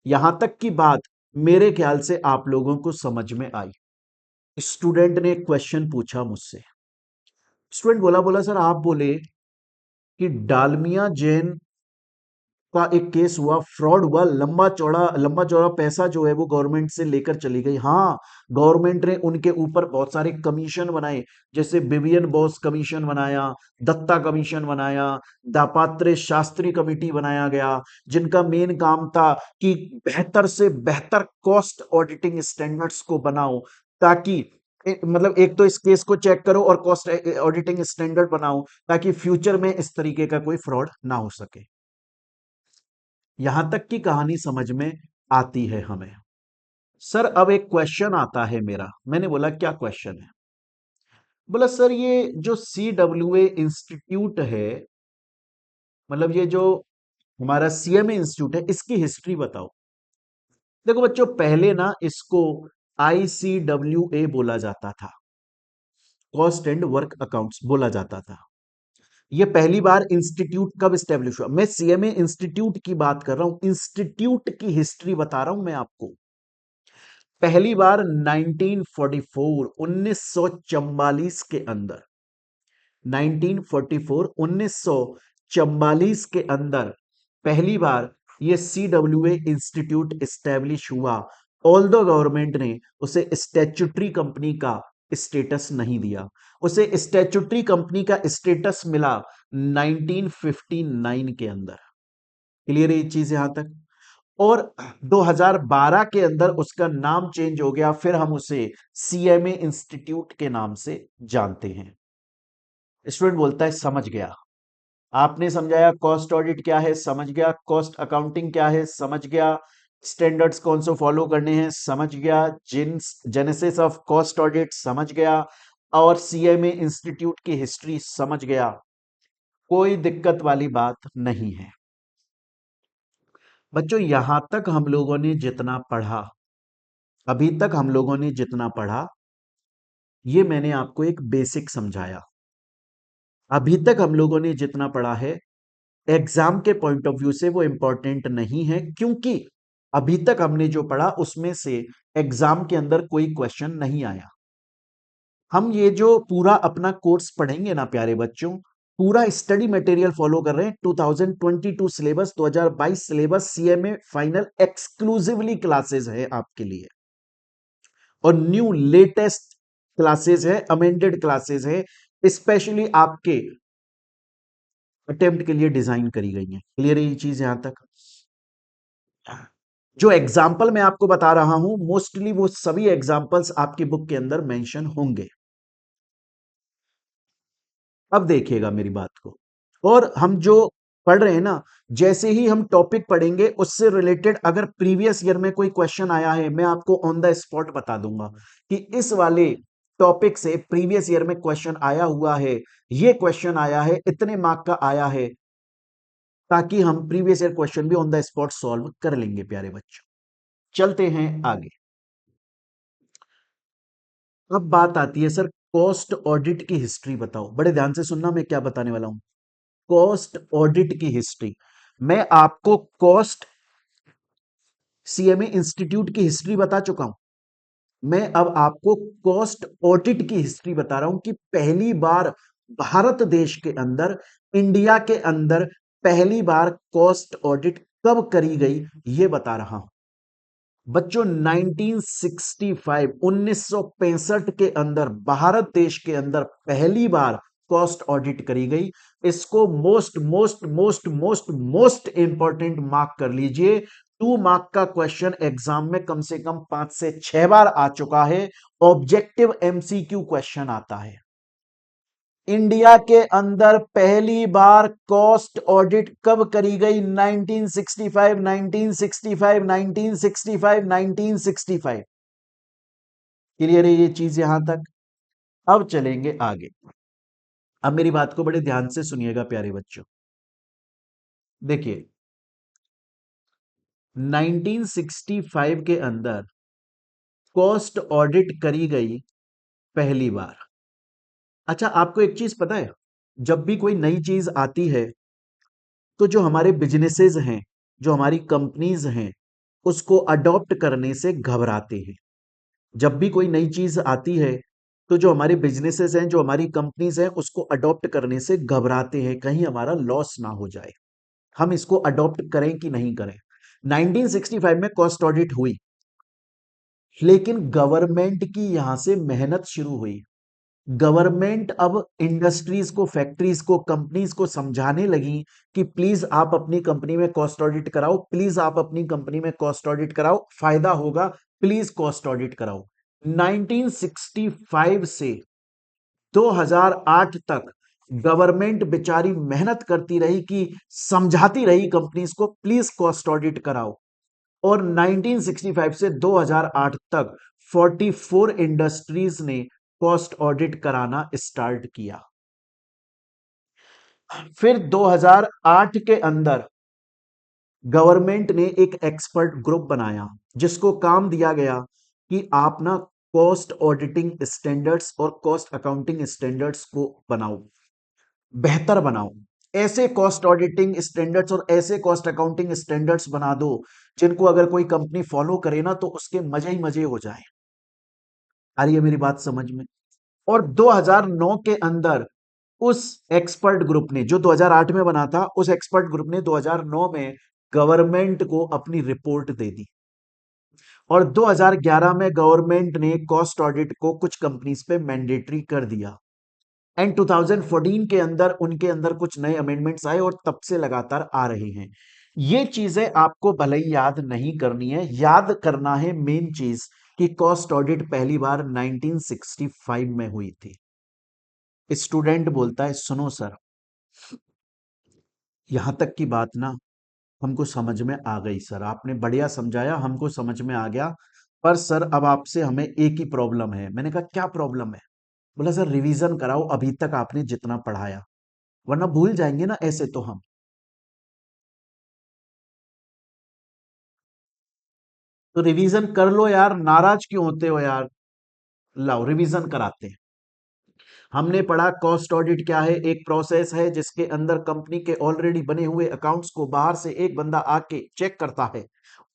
A: यहां तक की बात मेरे ख्याल से आप लोगों को समझ में आई। स्टूडेंट ने एक क्वेश्चन पूछा मुझसे। स्टूडेंट बोला बोला सर आप बोले कि डालमिया जैन का एक केस हुआ, फ्रॉड हुआ, लंबा चौड़ा पैसा जो है वो गवर्नमेंट से लेकर चली गई। हाँ गवर्नमेंट ने उनके ऊपर बहुत सारे कमीशन बनाए, जैसे विवियन बॉस कमीशन बनाया, दत्ता कमीशन बनाया, दापात्रे शास्त्री कमेटी बनाया गया, जिनका मेन काम था कि बेहतर से बेहतर कॉस्ट ऑडिटिंग स्टैंडर्ड्स को बनाओ, ताकि मतलब एक तो इस केस को चेक करो और कॉस्ट ऑडिटिंग स्टैंडर्ड बनाओ ताकि फ्यूचर में इस तरीके का कोई फ्रॉड ना हो सके। यहां तक की कहानी समझ में आती है हमें। सर अब एक क्वेश्चन आता है मेरा। मैंने बोला क्या क्वेश्चन है? बोला सर ये जो सी डब्ल्यू ए इंस्टीट्यूट है, मतलब ये जो हमारा सीएमए इंस्टीट्यूट है, इसकी हिस्ट्री बताओ। देखो बच्चों पहले ना इसको आईसीडब्ल्यूए बोला जाता था, कॉस्ट एंड वर्क अकाउंट्स बोला जाता था। ये पहली बार इंस्टीट्यूट कब स्टेब्लिश हुआ, मैं सीएमए इंस्टीट्यूट की बात कर रहा हूं, इंस्टीट्यूट की हिस्ट्री बता रहा हूं मैं आपको। पहली बार 1944 1944 के अंदर, 1944 1944 के अंदर पहली बार ये सीडब्ल्यूए इंस्टीट्यूट एस्टेब्लिश हुआ। ऑल द गवर्नमेंट ने उसे स्टैट्यूटरी कंपनी का स्टेटस नहीं दिया, उसे स्टैट्यूटरी कंपनी का स्टेटस मिला 1959 के अंदर। क्लियर है ये चीज यहां तक? और 2012 के अंदर उसका नाम चेंज हो गया, फिर हम उसे सीएमए इंस्टीट्यूट के नाम से जानते हैं। स्टूडेंट बोलता है समझ गया, आपने समझाया कॉस्ट ऑडिट क्या है, समझ गया, कॉस्ट अकाउंटिंग क्या है, समझ गया, स्टैंडर्ड्स कौन से फॉलो करने हैं समझ गया, जिन जेनेसिस ऑफ कॉस्ट ऑडिट समझ गया, और सीएमए इंस्टीट्यूट की हिस्ट्री समझ गया, कोई दिक्कत वाली बात नहीं है। बच्चों यहां तक हम लोगों ने जितना पढ़ा, अभी तक हम लोगों ने जितना पढ़ा, ये मैंने आपको एक बेसिक समझाया। अभी तक हम लोगों ने जितना पढ़ा है एग्जाम के पॉइंट ऑफ व्यू से वो इंपॉर्टेंट नहीं है, क्योंकि अभी तक हमने जो पढ़ा उसमें से एग्जाम के अंदर कोई क्वेश्चन नहीं आया। हम ये जो पूरा अपना कोर्स पढ़ेंगे ना प्यारे बच्चों, पूरा स्टडी मटेरियल फॉलो कर रहे हैं 2022 syllabus, 2022 syllabus, CMA final exclusively classes है आपके लिए, और न्यू लेटेस्ट क्लासेस है, अमेंडेड क्लासेस है, स्पेशली आपके अटेम्प्ट के लिए डिजाइन करी गई है। क्लियर है ये चीज यहां तक? जो एग्जाम्पल मैं आपको बता रहा हूं मोस्टली वो सभी एग्जाम्पल्स आपकी बुक के अंदर मेंशन होंगे। अब देखिएगा मेरी बात को, और हम जो पढ़ रहे हैं ना, जैसे ही हम टॉपिक पढ़ेंगे उससे रिलेटेड अगर प्रीवियस ईयर में कोई क्वेश्चन आया है, मैं आपको ऑन द स्पॉट बता दूंगा कि इस वाले टॉपिक से प्रीवियस ईयर में क्वेश्चन आया हुआ है, ये क्वेश्चन आया है, इतने मार्क का आया है, ताकि हम प्रीवियस ईयर क्वेश्चन भी ऑन द स्पॉट सॉल्व कर लेंगे प्यारे बच्चों। चलते हैं आगे। अब बात आती है सर, कॉस्ट ऑडिट की हिस्ट्री बताओ। बड़े ध्यान से सुनना मैं क्या बताने वाला हूं। कॉस्ट ऑडिट की हिस्ट्री, मैं आपको कॉस्ट सीएमए इंस्टीट्यूट की हिस्ट्री बता चुका हूं, मैं अब आपको कॉस्ट ऑडिट की हिस्ट्री बता रहा हूं कि पहली बार भारत देश के अंदर, इंडिया के अंदर पहली बार कॉस्ट ऑडिट कब करी गई, यह बता रहा हूं। बच्चों 1965 1965 के अंदर भारत देश के अंदर पहली बार कॉस्ट ऑडिट करी गई। इसको most most most most most important mark कर लीजिए। 2 मार्क का क्वेश्चन एग्जाम में कम से कम 5 से 6 बार आ चुका है, ऑब्जेक्टिव एमसीक्यू क्वेश्चन आता है। इंडिया के अंदर पहली बार कॉस्ट ऑडिट कब करी गई? 1965 1965 1965 1965। क्लियर है ये चीज यहां तक? अब चलेंगे आगे। अब मेरी बात को बड़े ध्यान से सुनिएगा प्यारे बच्चों। देखिए 1965 के अंदर कॉस्ट ऑडिट करी गई पहली बार। अच्छा आपको एक चीज पता है, जब भी कोई नई चीज आती है तो जो हमारे बिजनेसेस हैं, जो हमारी कंपनीज हैं, उसको अडॉप्ट करने से घबराते हैं। जब भी कोई नई चीज आती है तो जो हमारे बिजनेसेस हैं, जो हमारी कंपनीज हैं, उसको अडॉप्ट करने से घबराते हैं, कहीं हमारा लॉस ना हो जाए, हम इसको अडॉप्ट करें कि नहीं करें। 1965 में कॉस्ट ऑडिट हुई, लेकिन गवर्नमेंट की यहां से मेहनत शुरू हुई। गवर्नमेंट अब इंडस्ट्रीज को, फैक्ट्रीज को, कंपनीज को समझाने लगी कि प्लीज आप अपनी कंपनी में कॉस्ट ऑडिट कराओ, प्लीज आप अपनी कंपनी में कॉस्ट ऑडिट कराओ, फायदा होगा, प्लीज कॉस्ट ऑडिट कराओ। 1965 से 2008 तक गवर्नमेंट बेचारी मेहनत करती रही कि समझाती रही कंपनीज को प्लीज कॉस्ट ऑडिट कराओ, और 1965 से 2008 तक 44 इंडस्ट्रीज ने कॉस्ट ऑडिट कराना स्टार्ट किया। फिर 2008 के अंदर गवर्नमेंट ने एक एक्सपर्ट ग्रुप बनाया, जिसको काम दिया गया कि आप ना कॉस्ट ऑडिटिंग स्टैंडर्ड्स और कॉस्ट अकाउंटिंग स्टैंडर्ड्स को बनाओ, बेहतर बनाओ। ऐसे कॉस्ट ऑडिटिंग स्टैंडर्ड्स और ऐसे कॉस्ट अकाउंटिंग स्टैंडर्ड्स बना दो जिनको अगर कोई कंपनी फॉलो करे ना तो उसके मजे ही मजे हो जाए। आ रही है मेरी बात समझ में? और 2009 के अंदर उस एक्सपर्ट ग्रुप ने, जो 2008 में बना था, उस एक्सपर्ट ग्रुप ने 2009 में गवर्नमेंट को अपनी रिपोर्ट दे दी, और 2011 में गवर्नमेंट ने कॉस्ट ऑडिट को कुछ कंपनीज पे मैंडेटरी कर दिया, एंड 2014 के अंदर उनके अंदर कुछ नए अमेंडमेंट्स आए और तब से लगातार आ रहे हैं। ये चीजें आपको भले ही याद नहीं करनी है, याद करना है मेन चीज कि कॉस्ट ऑडिट पहली बार 1965 में हुई थी। स्टूडेंट बोलता है सुनो सर, यहां तक की बात ना हमको समझ में आ गई सर, आपने बढ़िया समझाया, हमको समझ में आ गया। पर सर अब आपसे हमें एक ही प्रॉब्लम है। मैंने कहा क्या प्रॉब्लम है? बोला सर रिवीजन कराओ अभी तक आपने जितना पढ़ाया, वरना भूल जाएंगे ना ऐसे तो हम। तो रिवीजन कर लो यार, नाराज क्यों होते हो यार? लाओ रिवीजन कराते हैं। हमने पढ़ा कॉस्ट ऑडिट क्या है। एक प्रोसेस है जिसके अंदर कंपनी के ऑलरेडी बने हुए अकाउंट्स को बाहर से एक बंदा आके चेक करता है।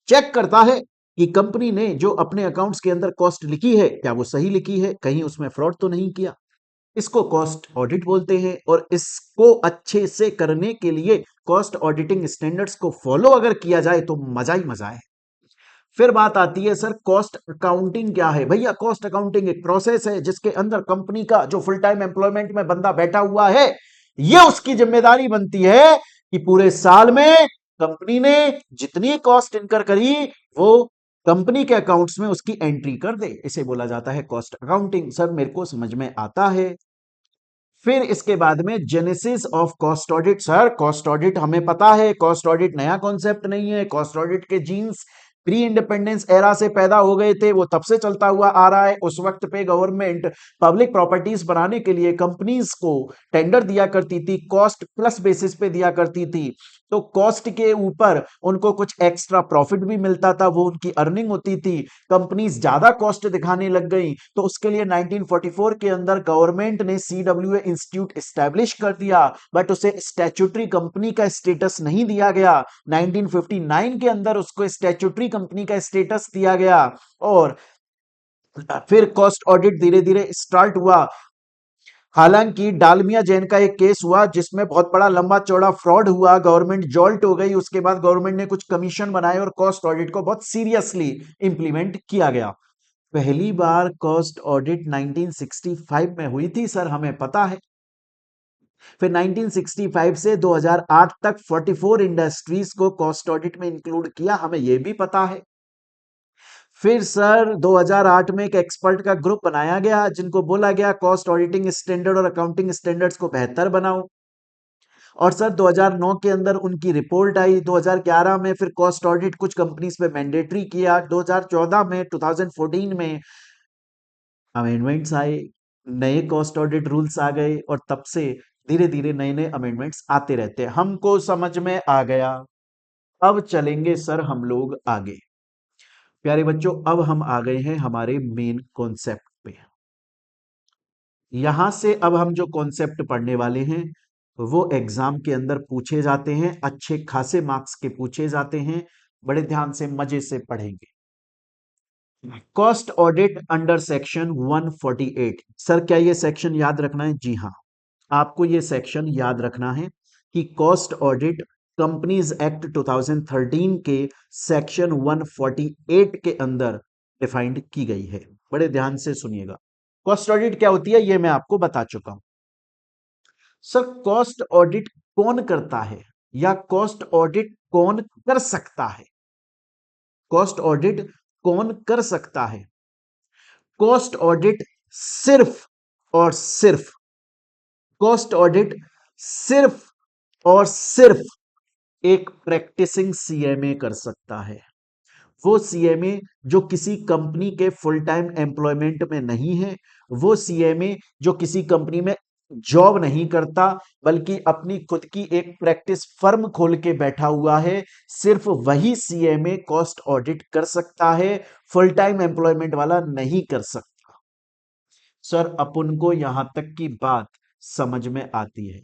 A: चेक करता है कि कंपनी ने जो अपने अकाउंट्स के अंदर कॉस्ट लिखी है क्या वो सही लिखी है, कहीं उसमें फ्रॉड तो नहीं किया। इसको कॉस्ट ऑडिट बोलते हैं। और इसको अच्छे से करने के लिए कॉस्ट ऑडिटिंग स्टैंडर्ड्स को फॉलो अगर किया जाए तो मजा ही मजा है। फिर बात आती है सर कॉस्ट अकाउंटिंग क्या है? भैया कॉस्ट अकाउंटिंग एक प्रोसेस है जिसके अंदर कंपनी का जो फुल टाइम एम्प्लॉयमेंट में बंदा बैठा हुआ है, ये उसकी जिम्मेदारी बनती है कि पूरे साल में कंपनी ने जितनी कॉस्ट इनकर करी वो कंपनी के अकाउंट्स में उसकी एंट्री कर दे। इसे बोला जाता है कॉस्ट अकाउंटिंग। सर मेरे को समझ में आता है। फिर इसके बाद में genesis of cost audit. Sir cost audit हमें पता है, कॉस्ट ऑडिट नया कॉन्सेप्ट नहीं है। कॉस्ट ऑडिट के जीन्स प्री इंडिपेंडेंस एरा से पैदा हो गए थे, वो तब से चलता हुआ आ रहा है। उस वक्त पे गवर्नमेंट पब्लिक प्रॉपर्टीज बनाने के लिए कंपनीज को टेंडर दिया करती थी, कॉस्ट प्लस बेसिस पे दिया करती थी। तो कॉस्ट के ऊपर उनको कुछ एक्स्ट्रा प्रॉफिट भी मिलता था, वो उनकी अर्निंग होती थी। कंपनीज ज्यादा कॉस्ट दिखाने लग गई तो उसके लिए 1944 के अंदर गवर्नमेंट ने सीडब्ल्यूए इंस्टीट्यूट एस्टेब्लिश कर दिया, बट उसे स्टैट्यूटरी कंपनी का स्टेटस नहीं दिया गया। 1959 के अंदर उसको स्टैट्यूटरी कंपनी का स्टेटस दिया गया। और फिर कॉस्ट ऑडिट धीरे धीरे स्टार्ट हुआ। हालांकि डालमिया जैन का एक केस हुआ जिसमें बहुत बड़ा लंबा चौड़ा फ्रॉड हुआ, गवर्नमेंट जॉल्ट हो गई। उसके बाद गवर्नमेंट ने कुछ कमीशन बनाए और कॉस्ट ऑडिट को बहुत सीरियसली इंप्लीमेंट किया गया। पहली बार कॉस्ट ऑडिट 1965 में हुई थी सर, हमें पता है। फिर 1965 से 2008 तक 44 इंडस्ट्रीज को कॉस्ट ऑडिट में इंक्लूड किया, हमें यह भी पता है। फिर सर 2008 में एक एक्सपर्ट का ग्रुप बनाया गया जिनको बोला गया कॉस्ट ऑडिटिंग स्टैंडर्ड और अकाउंटिंग स्टैंडर्ड्स को बेहतर बनाओ। और सर 2009 के अंदर उनकी रिपोर्ट आई। 2011 में फिर कॉस्ट ऑडिट कुछ कंपनीज पे मैंडेटरी किया। 2014 में 2014 में अमेंडमेंट्स आए, नए कॉस्ट ऑडिट रूल्स आ गए और तब से धीरे धीरे नए नए अमेंडमेंट्स आते रहते हैं। हमको समझ में आ गया। अब चलेंगे सर हम लोग आगे। प्यारे बच्चों अब हम आ गए हैं हमारे मेन कॉन्सेप्ट पे। यहां से अब हम जो कॉन्सेप्ट पढ़ने वाले हैं वो एग्जाम के अंदर पूछे जाते हैं, अच्छे खासे मार्क्स के पूछे जाते हैं। बड़े ध्यान से मजे से पढ़ेंगे। Cost audit under section 148। Sir क्या ये सेक्शन याद रखना है? जी हाँ, आपको ये सेक्शन याद रखना है कि कॉस्ट ऑडिट कंपनीज एक्ट 2013 के सेक्शन 148 के अंदर डिफाइंड की गई है। बड़े ध्यान से सुनिएगा। कॉस्ट ऑडिट क्या होती है ये मैं आपको बता चुका हूं। सर कॉस्ट ऑडिट कौन करता है या कॉस्ट ऑडिट कौन कर सकता है? कॉस्ट ऑडिट कौन कर सकता है? कॉस्ट ऑडिट सिर्फ और सिर्फ कॉस्ट ऑडिट सिर्फ और सिर्फ एक प्रैक्टिसिंग सीएमए कर सकता है। वो सीएमए जो किसी कंपनी के फुल टाइम एम्प्लॉयमेंट में नहीं है, वो सीएमए जो किसी कंपनी में जॉब नहीं करता बल्कि अपनी खुद की एक प्रैक्टिस फर्म खोल के बैठा हुआ है, सिर्फ वही सीएमए कॉस्ट ऑडिट कर सकता है। फुल टाइम एम्प्लॉयमेंट वाला नहीं कर सकता। सर अपन को यहां तक की बात समझ में आती है,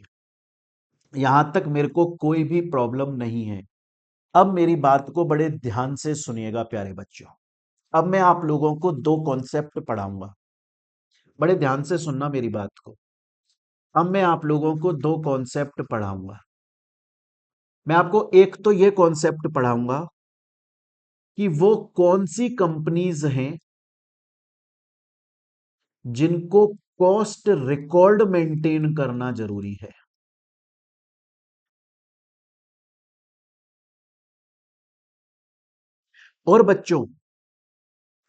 A: यहां तक मेरे को कोई भी प्रॉब्लम नहीं है। अब मेरी बात को बड़े ध्यान से सुनिएगा प्यारे बच्चों। अब मैं आप लोगों को दो कॉन्सेप्ट पढ़ाऊंगा, बड़े ध्यान से सुनना मेरी बात को। अब मैं आप लोगों को दो कॉन्सेप्ट पढ़ाऊंगा। मैं आपको एक तो ये कॉन्सेप्ट पढ़ाऊंगा कि वो कौन सी कंपनीज हैं जिनको कॉस्ट रिकॉर्ड मेंटेन करना जरूरी है। और बच्चों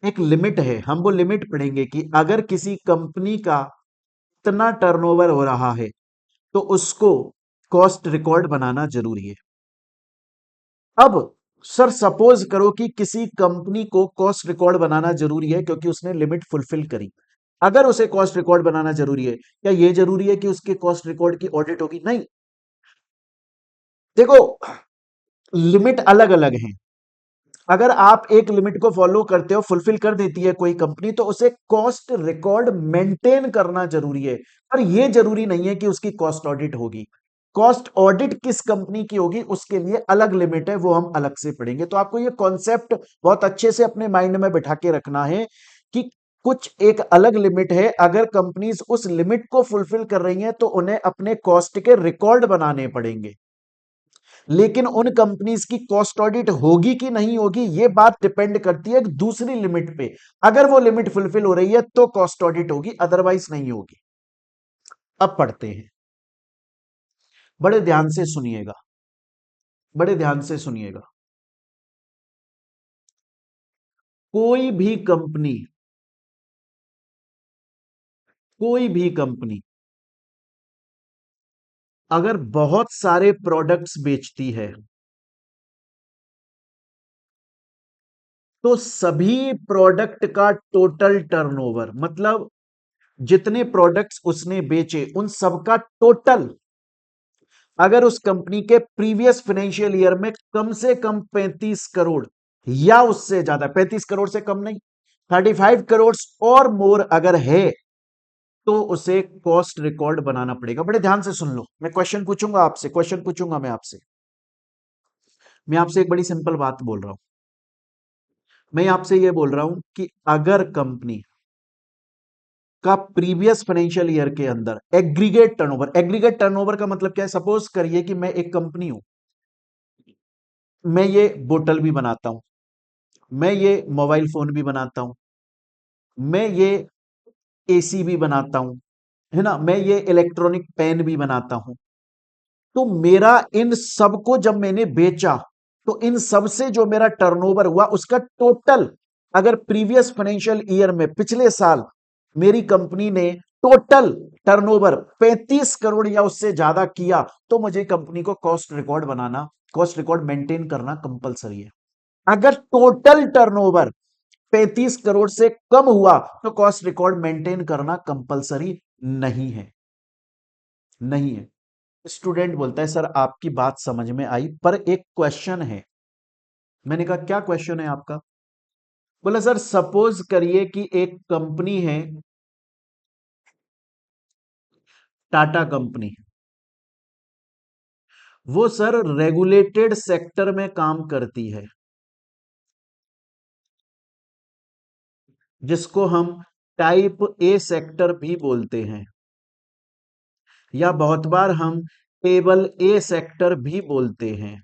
A: एक लिमिट है, हम वो लिमिट पढ़ेंगे कि अगर किसी कंपनी का इतना टर्नओवर हो रहा है तो उसको कॉस्ट रिकॉर्ड बनाना जरूरी है। अब सर सपोज करो कि किसी कंपनी को कॉस्ट रिकॉर्ड बनाना जरूरी है क्योंकि उसने लिमिट फुलफिल करी। अगर उसे कॉस्ट रिकॉर्ड बनाना जरूरी है, क्या यह जरूरी है कि उसके कॉस्ट रिकॉर्ड की ऑडिट होगी? नहीं। देखो, लिमिट अलग अलग है। अगर आप एक लिमिट को फॉलो करते हो, फुलफिल कर देती है कोई कंपनी, तो उसे कॉस्ट रिकॉर्ड मेंटेन करना जरूरी है। पर यह जरूरी नहीं है कि उसकी कॉस्ट ऑडिट होगी। कॉस्ट ऑडिट किस कंपनी की होगी उसके लिए अलग लिमिट है, वो हम अलग से पढ़ेंगे। तो आपको ये कॉन्सेप्ट बहुत अच्छे से अपने माइंड में बिठा के रखना है कि कुछ एक अलग लिमिट है। अगर कंपनीज उस लिमिट को फुलफिल कर रही हैं तो उन्हें अपने कॉस्ट के रिकॉर्ड बनाने पड़ेंगे। लेकिन उन कंपनीज की कॉस्ट ऑडिट होगी कि नहीं होगी, यह बात डिपेंड करती है एक दूसरी लिमिट पे। अगर वो लिमिट फुलफिल हो रही है तो कॉस्ट ऑडिट होगी, अदरवाइज नहीं होगी। अब पढ़ते हैं, बड़े ध्यान से सुनिएगा, बड़े ध्यान से सुनिएगा। कोई भी कंपनी, कोई भी कंपनी अगर बहुत सारे प्रोडक्ट्स बेचती है तो सभी प्रोडक्ट का टोटल टर्नओवर, मतलब जितने प्रोडक्ट्स उसने बेचे उन सबका टोटल, अगर उस कंपनी के प्रीवियस फाइनेंशियल ईयर में कम से कम 35 करोड़ या उससे ज्यादा, 35 करोड़ से कम नहीं, 35 करोड़ और मोर अगर है, तो उसे कॉस्ट रिकॉर्ड बनाना पड़ेगा। बड़े ध्यान से सुन लो, मैं क्वेश्चन पूछूंगा आपसे, क्वेश्चन पूछूंगा मैं आपसे एक बड़ी सिंपल बात बोल रहा हूं। मैं आपसे यह बोल रहा हूं कि अगर कंपनी का प्रीवियस फाइनेंशियल ईयर के अंदर एग्रीगेट टर्नओवर, एग्रीगेट टर्नओवर का मतलब क्या है? सपोज करिए कि मैं एक कंपनी हूं, मैं ये बोतल भी बनाता हूं, मैं ये मोबाइल फोन भी बनाता हूं, मैं ये एसी भी बनाता हूं, है ना, मैं ये इलेक्ट्रॉनिक पेन भी बनाता हूं। तो मेरा इन सबको जब मैंने बेचा, तो इन सब से जो मेरा टर्नओवर हुआ उसका टोटल, अगर प्रीवियस फाइनेंशियल ईयर में पिछले साल मेरी कंपनी ने टोटल टर्नओवर 35 करोड़ या उससे ज्यादा किया, तो मुझे कंपनी को कॉस्ट रिकॉर्ड बनाना, कॉस्ट रिकॉर्ड मेंटेन करना कंपलसरी है। अगर टोटल टर्नओवर 35 करोड़ से कम हुआ तो कॉस्ट रिकॉर्ड मेंटेन करना कंपलसरी नहीं है, नहीं है। स्टूडेंट बोलता है सर आपकी बात समझ में आई पर एक क्वेश्चन है। मैंने कहा क्या क्वेश्चन है आपका? बोला सर सपोज करिए कि एक कंपनी है, टाटा कंपनी, वो सर रेगुलेटेड सेक्टर में काम करती है, जिसको हम टाइप ए सेक्टर भी बोलते हैं, या बहुत बार हम टेबल ए सेक्टर भी बोलते हैं।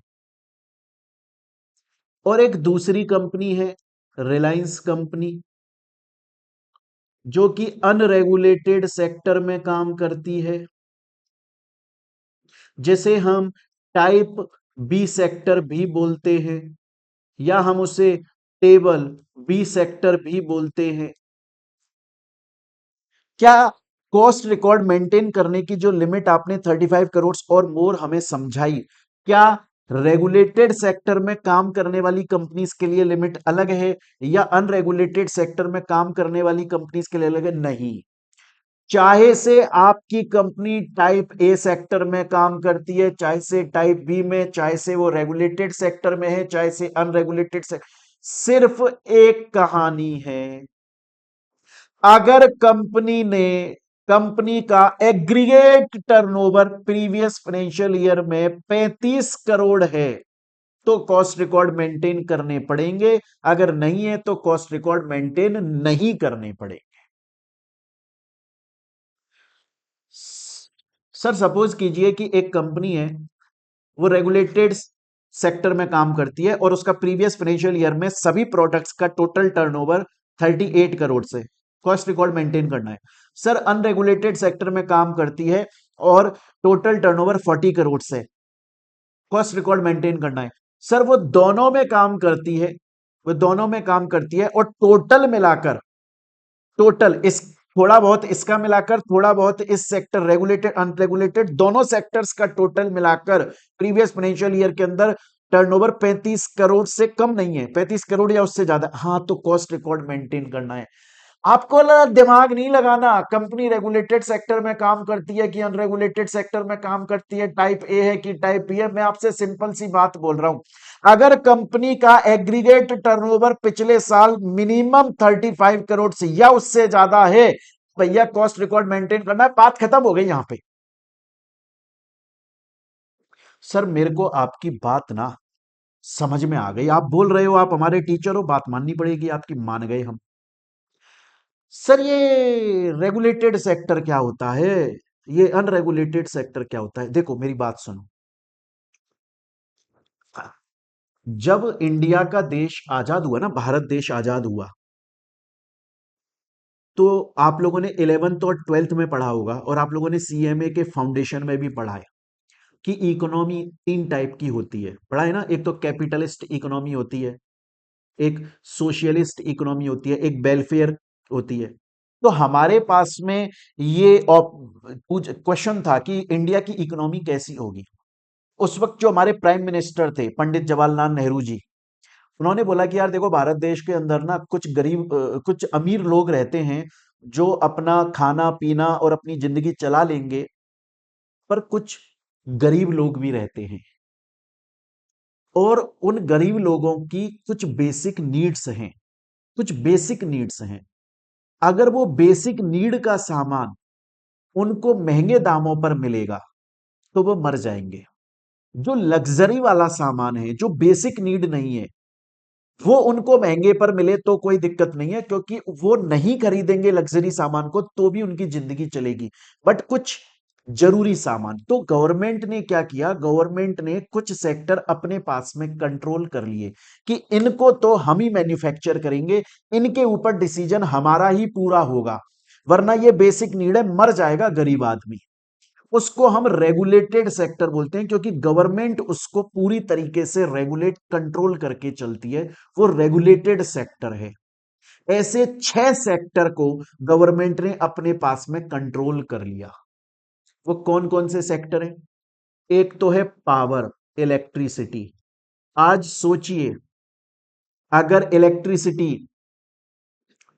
A: और एक दूसरी कंपनी है, रिलायंस कंपनी, जो कि अनरेगुलेटेड सेक्टर में काम करती है, जिसे हम टाइप बी सेक्टर भी बोलते हैं, या हम उसे टेबल बी सेक्टर भी बोलते हैं। क्या कॉस्ट रिकॉर्ड मेंटेन करने की जो लिमिट आपने 35 करोड़ और मोर हमें समझाई, क्या रेगुलेटेड सेक्टर में काम करने वाली कंपनीज के लिए लिमिट अलग है या अनरेगुलेटेड सेक्टर में काम करने वाली कंपनीज के लिए अलग है? नहीं। चाहे से आपकी कंपनी टाइप ए सेक्टर में काम करती है, चाहे से टाइप बी में, चाहे से वो रेगुलेटेड सेक्टर में है, चाहे से अनरेगुलेटेड सेक्टर, सिर्फ एक कहानी है। अगर कंपनी का aggregate turnover previous financial year में 35 करोड़ है तो कॉस्ट रिकॉर्ड मेंटेन करने पड़ेंगे, अगर नहीं है तो कॉस्ट रिकॉर्ड मेंटेन नहीं करने पड़ेंगे। सर सपोज कीजिए कि एक कंपनी है, वो रेगुलेटेड सेक्टर में काम करती है और उसका प्रीवियस फाइनेंशियल ईयर में सभी प्रोडक्ट्स का टोटल टर्नओवर 38 करोड़ से, कॉस्ट रिकॉर्ड मेंटेन करना है। सर अनरेगुलेटेड सेक्टर में काम करती है और टोटल टर्नओवर 40 करोड़ से, कॉस्ट रिकॉर्ड मेंटेन करना है। सर वो दोनों में काम करती है, वो दोनों में काम करती है और टोटल मिलाकर, टोटल इस, थोड़ा बहुत इसका मिलाकर, थोड़ा बहुत इस सेक्टर रेगुलेटेड अनरेगुलेटेड दोनों सेक्टर्स का टोटल मिलाकर प्रीवियस फाइनेंशियल ईयर के अंदर टर्नओवर 35 करोड़ से कम नहीं है, 35 करोड़ या उससे ज्यादा, हाँ तो कॉस्ट रिकॉर्ड मेंटेन करना है। आपको दिमाग नहीं लगाना, कंपनी रेगुलेटेड सेक्टर में काम करती है कि अनरेगुलेटेड सेक्टर में काम करती है, टाइप ए है कि टाइप बी है। मैं आपसे सिंपल सी बात बोल रहा हूं, अगर कंपनी का एग्रीगेट टर्नओवर पिछले साल मिनिमम 35 करोड़ से या उससे ज्यादा है, भैया कॉस्ट रिकॉर्ड मेंटेन करना है, बात खत्म हो गई यहां पे। सर मेरे को आपकी बात ना समझ में आ गई, आप बोल रहे हो आप हमारे टीचर हो, बात माननी पड़ेगी आपकी, मान गए हम। सर ये रेगुलेटेड सेक्टर क्या होता है, ये अनरेगुलेटेड सेक्टर क्या होता है? देखो मेरी बात सुनो, जब इंडिया का देश आजाद हुआ ना, भारत देश आजाद हुआ, तो आप लोगों ने 11th और 12th में पढ़ा होगा, और आप लोगों ने सीएमए के फाउंडेशन में भी पढ़ा है कि इकोनॉमी तीन टाइप की होती है, पढ़ा है ना? एक तो कैपिटलिस्ट इकोनॉमी होती है, एक सोशलिस्ट इकोनॉमी होती है, एक वेलफेयर होती है। तो हमारे पास में ये क्वेश्चन था कि इंडिया की इकोनॉमी कैसी होगी। उस वक्त जो हमारे प्राइम मिनिस्टर थे पंडित जवाहरलाल नेहरू जी, उन्होंने बोला कि यार देखो, भारत देश के अंदर ना कुछ गरीब कुछ अमीर लोग रहते हैं जो अपना खाना पीना और अपनी जिंदगी चला लेंगे, पर कुछ गरीब लोग भी रहते हैं, और उन गरीब लोगों की कुछ बेसिक नीड्स हैं, कुछ बेसिक नीड्स हैं। अगर वो बेसिक नीड का सामान उनको महंगे दामों पर मिलेगा तो वो मर जाएंगे। जो लग्जरी वाला सामान है, जो बेसिक नीड नहीं है, वो उनको महंगे पर मिले तो कोई दिक्कत नहीं है, क्योंकि वो नहीं खरीदेंगे लग्जरी सामान को तो भी उनकी जिंदगी चलेगी। बट कुछ जरूरी सामान, तो गवर्नमेंट ने क्या किया, गवर्नमेंट ने कुछ सेक्टर अपने पास में कंट्रोल कर लिए कि इनको तो हम ही मैन्युफैक्चर करेंगे, इनके ऊपर डिसीजन हमारा ही पूरा होगा, वरना ये बेसिक नीड है, मर जाएगा गरीब आदमी। उसको हम रेगुलेटेड सेक्टर बोलते हैं, क्योंकि गवर्नमेंट उसको पूरी तरीके से रेगुलेट कंट्रोल करके चलती है, वो रेगुलेटेड सेक्टर है। ऐसे 6 सेक्टर को गवर्नमेंट ने अपने पास में कंट्रोल कर लिया। वो कौन कौन से सेक्टर हैं? एक तो है पावर, इलेक्ट्रिसिटी। आज सोचिए, अगर इलेक्ट्रिसिटी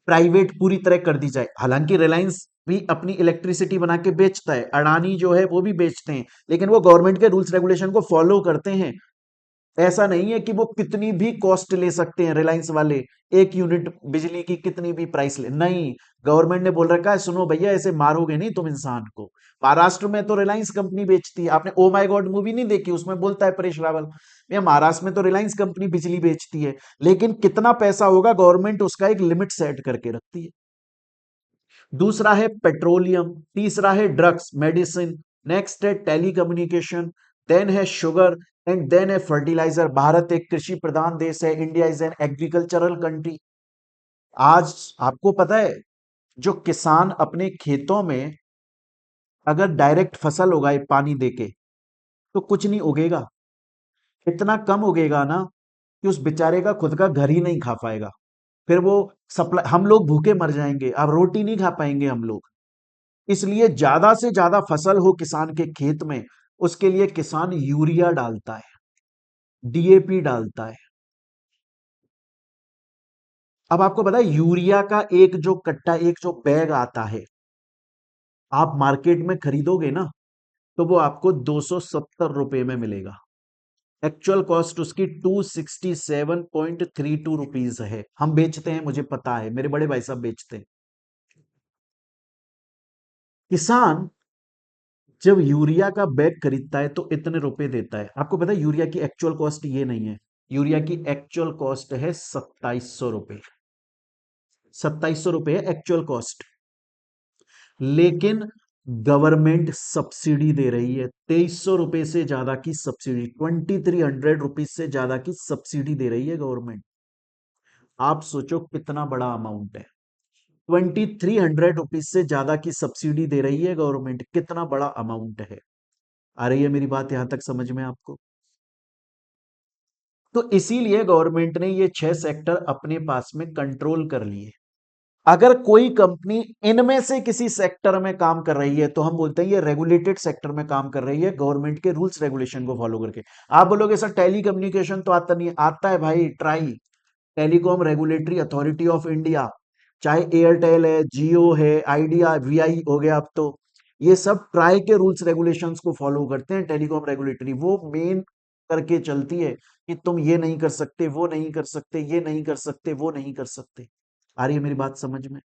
A: प्राइवेट पूरी तरह कर दी जाए, हालांकि रिलायंस भी अपनी इलेक्ट्रिसिटी बना के बेचता है, अडानी जो है वो भी बेचते हैं, लेकिन वो गवर्नमेंट के रूल्स रेगुलेशन को फॉलो करते हैं। ऐसा नहीं है कि वो कितनी भी कॉस्ट ले सकते हैं रिलायंस वाले, एक यूनिट बिजली की कितनी भी प्राइस ले, नहीं। गवर्नमेंट ने बोल रखा है, सुनो भैया ऐसे मारोगे नहीं तुम इंसान को। महाराष्ट्र में तो रिलायंस कंपनी बेचती है, आपने ओ माय गॉड मूवी नहीं देखी? उसमें बोलता है परेश रावल, भैया महाराष्ट्र में तो रिलायंस कंपनी बिजली बेचती है, लेकिन कितना पैसा होगा गवर्नमेंट उसका एक लिमिट सेट करके रखती है। दूसरा है पेट्रोलियम, तीसरा है ड्रग्स मेडिसिन, नेक्स्ट है टेलीकम्युनिकेशन, देन है शुगर, एंड देन है फर्टिलाइजर। भारत एक कृषि प्रधान देश है, India is an agricultural country. आज आपको पता है, जो किसान अपने खेतों में अगर डायरेक्ट फसल उगाए पानी देके, तो कुछ नहीं उगेगा, इतना कम उगेगा ना कि उस बेचारे का खुद का घर ही नहीं खा पाएगा। फिर वो सप्लाई, हम लोग भूखे मर जाएंगे, अब रोटी नहीं खा पाएंगे हम लोग। इसलिए ज्यादा से ज्यादा फसल हो किसान के खेत में, उसके लिए किसान यूरिया डालता है, डीएपी डालता है। अब आपको पता है यूरिया का एक जो कट्टा, एक जो बैग आता है, आप मार्केट में खरीदोगे ना, तो वो आपको 270 रुपए में मिलेगा। एक्चुअल कॉस्ट उसकी 267.32 रुपीज है। हम बेचते हैं, मुझे पता है, मेरे बड़े भाई साहब बेचते हैं। किसान जब यूरिया का बैग खरीदता है तो इतने रुपए देता है। आपको पता है यूरिया की एक्चुअल कॉस्ट ये नहीं है, यूरिया की एक्चुअल कॉस्ट है 2700 रुपए। 2700 रुपए है एक्चुअल कॉस्ट, लेकिन गवर्नमेंट सब्सिडी दे रही है, 2300 रुपए से ज्यादा की सब्सिडी, 2300 रुपीज से ज्यादा की सब्सिडी दे रही है गवर्नमेंट। आप सोचो कितना बड़ा अमाउंट है, 2300 रुपीज से ज्यादा की सब्सिडी दे रही है गवर्नमेंट, कितना बड़ा अमाउंट है। आ रही है मेरी बात यहां तक समझ में आपको? तो इसीलिए गवर्नमेंट ने ये 6 सेक्टर अपने पास में कंट्रोल कर लिए। अगर कोई कंपनी इनमें से किसी सेक्टर में काम कर रही है तो हम बोलते हैं ये रेगुलेटेड सेक्टर में काम कर रही है, गवर्नमेंट के रूल्स रेगुलेशन को फॉलो करके। आप बोलोगे सर टेली कम्युनिकेशन तो आता नहीं है, आता है भाई, try. Telecom regulatory authority of India, चाहे एयरटेल है, जियो है, आइडिया, वीआई हो गया, अब तो ये सब ट्राई के रूल्स रेगुलेशंस को फॉलो करते हैं। टेलीकॉम रेगुलेटरी वो मेन करके चलती है कि तुम ये नहीं कर सकते, वो नहीं कर सकते, ये नहीं कर सकते, वो नहीं कर सकते। आ रही है मेरी बात समझ में?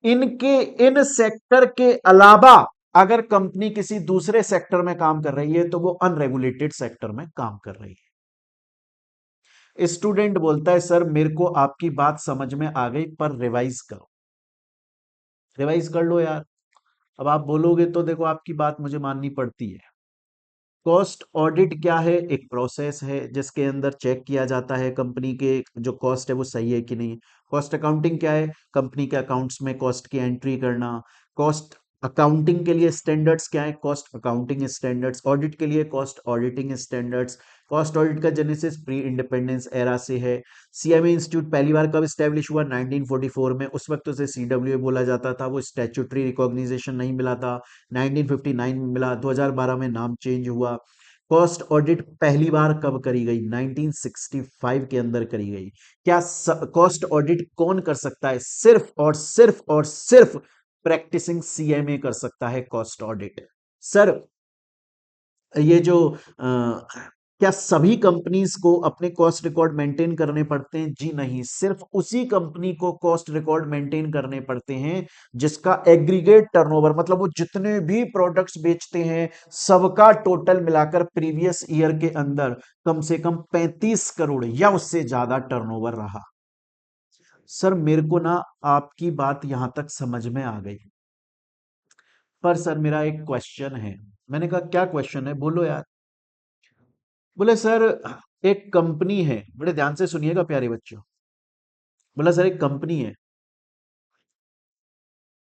A: इनके इन सेक्टर के अलावा अगर कंपनी किसी दूसरे सेक्टर में काम कर रही है तो वो अनरेगुलेटेड सेक्टर में काम कर रही है। स्टूडेंट बोलता है सर मेरे को आपकी बात समझ में आ गई पर रिवाइज करो। रिवाइज कर लो यार। अब आप बोलोगे तो देखो आपकी बात मुझे माननी पड़ती है। कॉस्ट ऑडिट क्या है? एक प्रोसेस है जिसके अंदर चेक किया जाता है कंपनी के जो कॉस्ट है वो सही है कि नहीं। कॉस्ट अकाउंटिंग क्या है? कंपनी के अकाउंट्स में कॉस्ट की एंट्री करना। कॉस्ट अकाउंटिंग के लिए स्टैंडर्ड्स क्या है? Cost accounting standards. ऑडिट के लिए cost auditing standards. Cost audit का जेनेसिस प्री इंडिपेंडेंस एरा से है। सीएमए इंस्टीट्यूट पहली बार कब स्टैब्लिश हुआ? 1944 में। उस वक्त उसे सीडब्ल्यूए बोला जाता था, वो स्टैट्यूटरी रिकॉग्निजेशन नहीं मिला था। 1959 में मिला, 2012 में नाम चेंज हुआ। कॉस्ट ऑडिट पहली बार कब करी गई? 1965 के अंदर करी गई। क्या कॉस्ट ऑडिट कौन कर सकता है? सिर्फ और सिर्फ और सिर्फ प्रैक्टिसिंग सीएमए कर सकता है कॉस्ट ऑडिट। सर ये जो क्या सभी कंपनीज को अपने कॉस्ट रिकॉर्ड मेंटेन करने पड़ते हैं? जी नहीं, सिर्फ उसी कंपनी को कॉस्ट रिकॉर्ड मेंटेन करने पड़ते हैं जिसका एग्रीगेट टर्नओवर, मतलब वो जितने भी प्रोडक्ट्स बेचते हैं सबका टोटल मिलाकर प्रीवियस ईयर के अंदर कम से कम 35 करोड़ या उससे ज्यादा टर्नओवर रहा। सर मेरे को ना आपकी बात यहां तक समझ में आ गई, पर सर मेरा एक क्वेश्चन है। मैंने कहा क्या क्वेश्चन है? बोलो यार। बोले सर एक कंपनी है, बड़े ध्यान से सुनिएगा प्यारे बच्चों। बोला सर एक कंपनी है,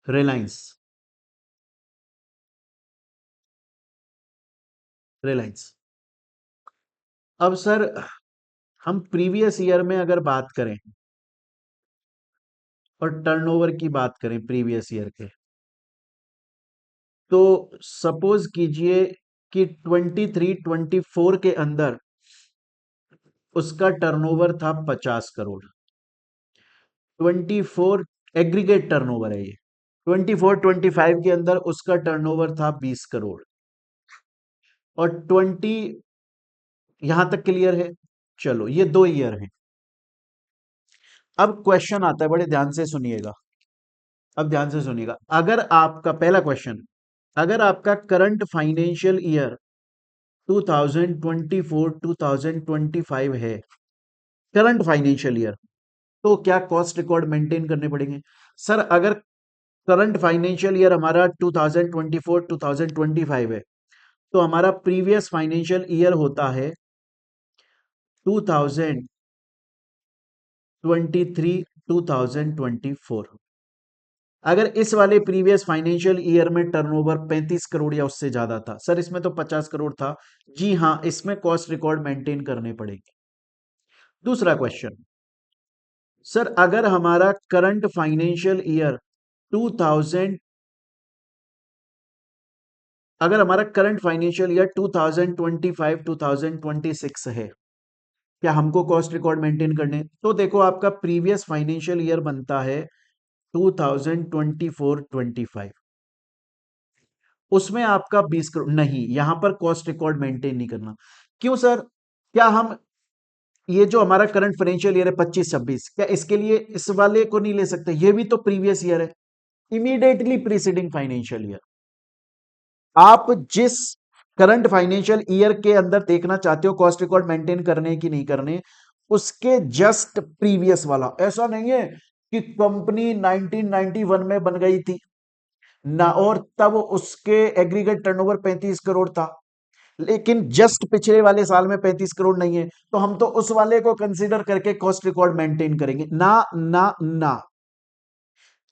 A: रिलायंस। रिलायंस। अब सर हम प्रीवियस ईयर में अगर बात करें और टर्नओवर की बात करें प्रीवियस ईयर के, तो सपोज कीजिए कि 23-24 के अंदर उसका टर्नओवर था 50 करोड़। 24 एग्रीगेट टर्नओवर है ये। 24-25 के अंदर उसका टर्नओवर था 20 करोड़। और 20, यहां तक क्लियर है? चलो ये 2 ईयर है। अब क्वेश्चन आता है, बड़े ध्यान से सुनिएगा। अब ध्यान से सुनिएगा, अगर आपका पहला क्वेश्चन, अगर आपका करंट फाइनेंशियल ईयर 2024-2025 है, करंट फाइनेंशियल ईयर, तो क्या कॉस्ट रिकॉर्ड मेंटेन करने पड़ेंगे? सर अगर करंट फाइनेंशियल ईयर हमारा 2024-2025 है तो हमारा प्रीवियस फाइनेंशियल ईयर होता है 2023-2024। अगर इस वाले प्रीवियस फाइनेंशियल ईयर में टर्नओवर 35 करोड़ या उससे ज्यादा था, सर इसमें तो 50 करोड़ था, जी हां, इसमें कॉस्ट रिकॉर्ड मेंटेन करने पड़ेंगे। दूसरा क्वेश्चन, सर अगर हमारा करंट फाइनेंशियल ईयर 2000, अगर हमारा करंट फाइनेंशियल ईयर 2025-2026 है, क्या हमको कॉस्ट रिकॉर्ड मेंटेन करने? तो देखो आपका प्रीवियस फाइनेंशियल ईयर बनता है 2024-25, उसमें आपका 20 करोड़ नहीं, यहां पर कॉस्ट रिकॉर्ड मेंटेन नहीं करना। क्यों सर? क्या हम ये जो हमारा करंट फाइनेंशियल ईयर है 25-26, क्या इसके लिए इस वाले को नहीं ले सकते? ये भी तो प्रीवियस ईयर है, इमीडिएटली प्रीसीडिंग फाइनेंशियल ईयर। आप जिस करंट फाइनेंशियल ईयर के अंदर देखना चाहते हो कॉस्ट रिकॉर्ड मेंटेन करने की नहीं करने, उसके जस्ट प्रीवियस वाला। ऐसा नहीं है कि कंपनी 1991 में बन गई थी ना और तब उसके एग्रीगेट टर्नओवर 35 करोड़ था, लेकिन जस्ट पिछले वाले साल में 35 करोड़ नहीं है, तो हम तो उस वाले को कंसीडर करके कॉस्ट रिकॉर्ड मेंटेन करेंगे ना। ना ना,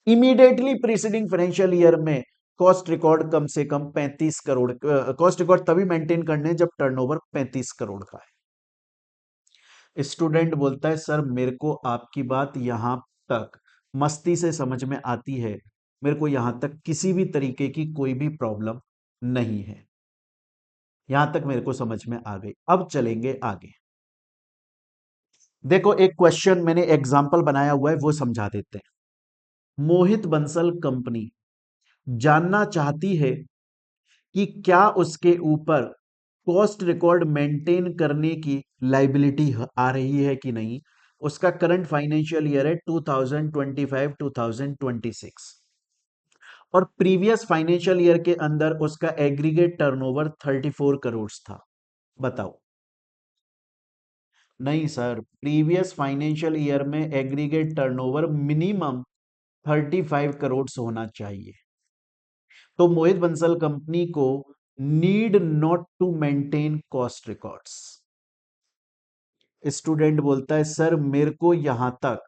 A: इमीडिएटली प्रीसीडिंग फाइनेंशियल ईयर में कॉस्ट रिकॉर्ड कम से कम 35 करोड़, कॉस्ट रिकॉर्ड तभी मेंटेन करने जब टर्नओवर 35 करोड़ का है। स्टूडेंट बोलता है सर मेरे को आपकी बात यहां तक मस्ती से समझ में आती है। मेरे को यहां तक किसी भी तरीके की कोई भी प्रॉब्लम नहीं है। यहां तक मेरे को समझ में आ गई। अब चलेंगे आगे। देखो एक क्वेश्चन मैंने एग्जाम्पल बनाया हुआ है, वो समझा देते हैं। मोहित बंसल कंपनी जानना चाहती है कि क्या उसके ऊपर कॉस्ट रिकॉर्ड मेंटेन करने की लाइबिलिटी आ रही है कि नहीं। उसका करंट फाइनेंशियल ईयर है 2025-2026 और प्रीवियस फाइनेंशियल ईयर के अंदर उसका एग्रीगेट टर्नओवर 34 करोड़ था। बताओ। नहीं सर, प्रीवियस फाइनेंशियल ईयर में एग्रीगेट टर्नओवर मिनिमम 35 करोड़ होना चाहिए। तो मोहित बंसल कंपनी को need not to maintain cost records. Student बोलता है सर मेरे को यहां तक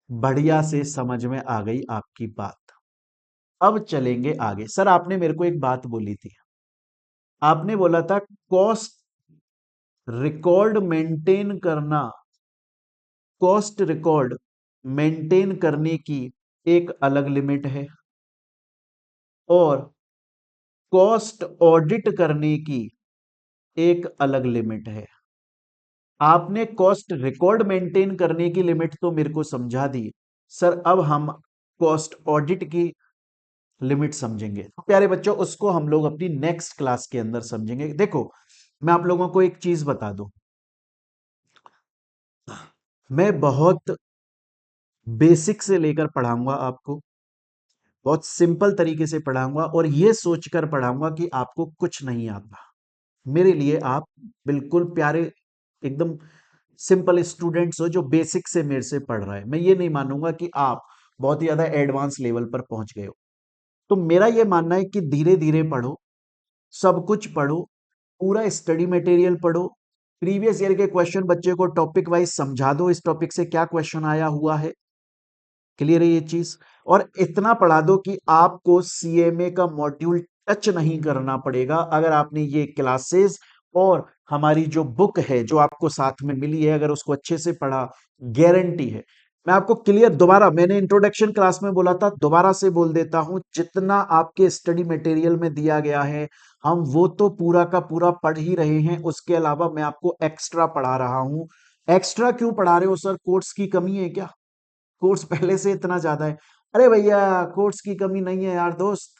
A: बढ़िया से समझ में आ गई आपकी बात। अब चलेंगे आगे। सर आपने मेरे को एक बात बोली थी, आपने बोला था कॉस्ट रिकॉर्ड मेंटेन करना, कॉस्ट रिकॉर्ड मेंटेन करने की एक अलग लिमिट है और कॉस्ट ऑडिट करने की एक अलग लिमिट है। आपने कॉस्ट रिकॉर्ड मेंटेन करने की लिमिट तो मेरे को समझा दी सर, अब हम कॉस्ट ऑडिट की लिमिट समझेंगे। तो प्यारे बच्चों उसको हम लोग अपनी नेक्स्ट क्लास के अंदर समझेंगे। देखो मैं आप लोगों को एक चीज बता दूं, मैं बहुत बेसिक से लेकर पढ़ाऊंगा आपको, बहुत सिंपल तरीके से पढ़ाऊंगा और ये सोचकर पढ़ाऊंगा कि आपको कुछ नहीं आता। मेरे लिए आप बिल्कुल प्यारे एकदम सिंपल स्टूडेंट्स हो जो बेसिक से मेरे से पढ़ रहा है। मैं ये नहीं मानूंगा कि आप बहुत ही ज्यादा एडवांस लेवल पर पहुंच गए हो। तो मेरा ये मानना है कि धीरे धीरे पढ़ो, सब कुछ पढ़ो, पूरा स्टडी मटेरियल पढ़ो, प्रीवियस ईयर के क्वेश्चन बच्चे को टॉपिक वाइज समझा दो, इस टॉपिक से क्या क्वेश्चन आया हुआ है। क्लियर है ये चीज। और इतना पढ़ा दो कि आपको सीएमए का मॉड्यूल टच नहीं करना पड़ेगा अगर आपने ये क्लासेस और हमारी जो बुक है जो आपको साथ में मिली है अगर उसको अच्छे से पढ़ा, गारंटी है। मैं आपको क्लियर दोबारा, मैंने इंट्रोडक्शन क्लास में बोला था, दोबारा से बोल देता हूं, जितना आपके स्टडी मटेरियल में दिया गया है हम वो तो पूरा का पूरा पढ़ ही रहे हैं, उसके अलावा मैं आपको एक्स्ट्रा पढ़ा रहा हूं। एक्स्ट्रा क्यों पढ़ा रहे हो सर, कोर्स की कमी है क्या? कोर्स पहले से इतना ज्यादा है। अरे भैया कोर्स की कमी नहीं है यार दोस्त,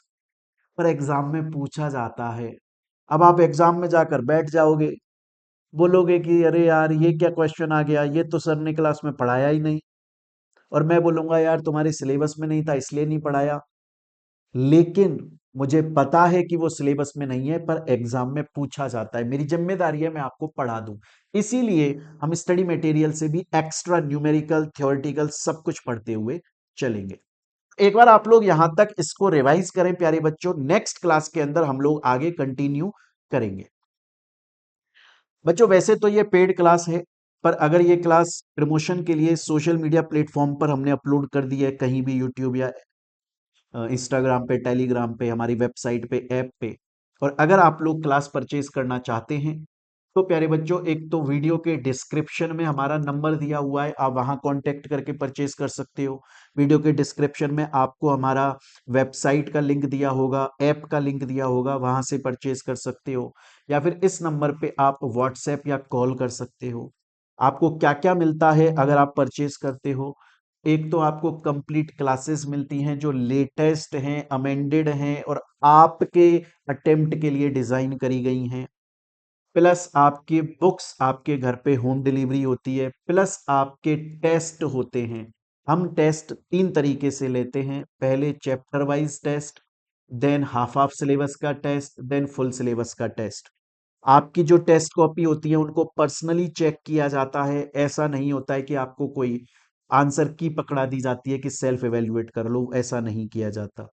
A: पर एग्जाम में पूछा जाता है। अब आप एग्जाम में जाकर बैठ जाओगे, बोलोगे कि अरे यार ये क्या क्वेश्चन आ गया, ये तो सर ने क्लास में पढ़ाया ही नहीं। और मैं बोलूंगा यार तुम्हारे सिलेबस में नहीं था इसलिए नहीं पढ़ाया। लेकिन मुझे पता है कि वो सिलेबस में नहीं है पर एग्जाम में पूछा जाता है, मेरी जिम्मेदारी है मैं आपको पढ़ा दूं। इसीलिए हम स्टडी मटेरियल से भी एक्स्ट्रा न्यूमेरिकल थ्योरेटिकल सब कुछ पढ़ते हुए चलेंगे। एक बार आप लोग यहां तक इसको रिवाइज करें प्यारे बच्चों, नेक्स्ट क्लास के अंदर हम लोग आगे कंटिन्यू करेंगे। बच्चों वैसे तो ये पेड क्लास है, पर अगर ये क्लास प्रमोशन के लिए सोशल मीडिया प्लेटफॉर्म पर हमने अपलोड कर दी है, कहीं भी यूट्यूब या इंस्टाग्राम पे, टेलीग्राम पे, हमारी वेबसाइट पे, ऐप पे, और अगर आप लोग क्लास परचेज करना चाहते हैं तो प्यारे बच्चों एक तो वीडियो के डिस्क्रिप्शन में हमारा नंबर दिया हुआ है, आप वहां कांटेक्ट करके परचेज कर सकते हो। वीडियो के डिस्क्रिप्शन में आपको हमारा वेबसाइट का लिंक दिया होगा, ऐप का लिंक दिया होगा, वहां से परचेज कर सकते हो। या फिर इस नंबर पे आप व्हाट्सएप या कॉल कर सकते हो। आपको क्या क्या मिलता है अगर आप परचेज करते हो, एक तो आपको कंप्लीट क्लासेस मिलती हैं जो लेटेस्ट हैं, अमेंडेड हैं और आपके अटेम्प्ट के लिए डिजाइन करी गई हैं। प्लस आपके बुक्स आपके घर पे होम डिलीवरी होती है, प्लस आपके टेस्ट होते हैं। हम टेस्ट तीन तरीके से लेते हैं, पहले chapter wise test, then half half syllabus का टेस्ट, देन फुल सिलेबस का टेस्ट। आपकी जो टेस्ट कॉपी होती है उनको पर्सनली चेक किया जाता है, ऐसा नहीं होता है कि आपको कोई आंसर की पकड़ा दी जाती है कि सेल्फ एवेल्युएट कर लो, ऐसा नहीं किया जाता।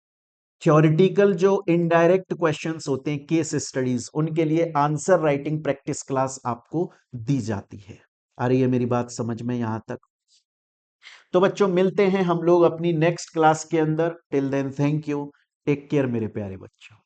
A: थ्योरेटिकल जो इनडायरेक्ट क्वेश्चंस होते हैं, केस स्टडीज, उनके लिए आंसर राइटिंग प्रैक्टिस क्लास आपको दी जाती है। आ रही है मेरी बात समझ में यहां तक? तो बच्चों मिलते हैं हम लोग अपनी नेक्स्ट क्लास के अंदर। Till then thank you, take care मेरे प्यारे बच्चों।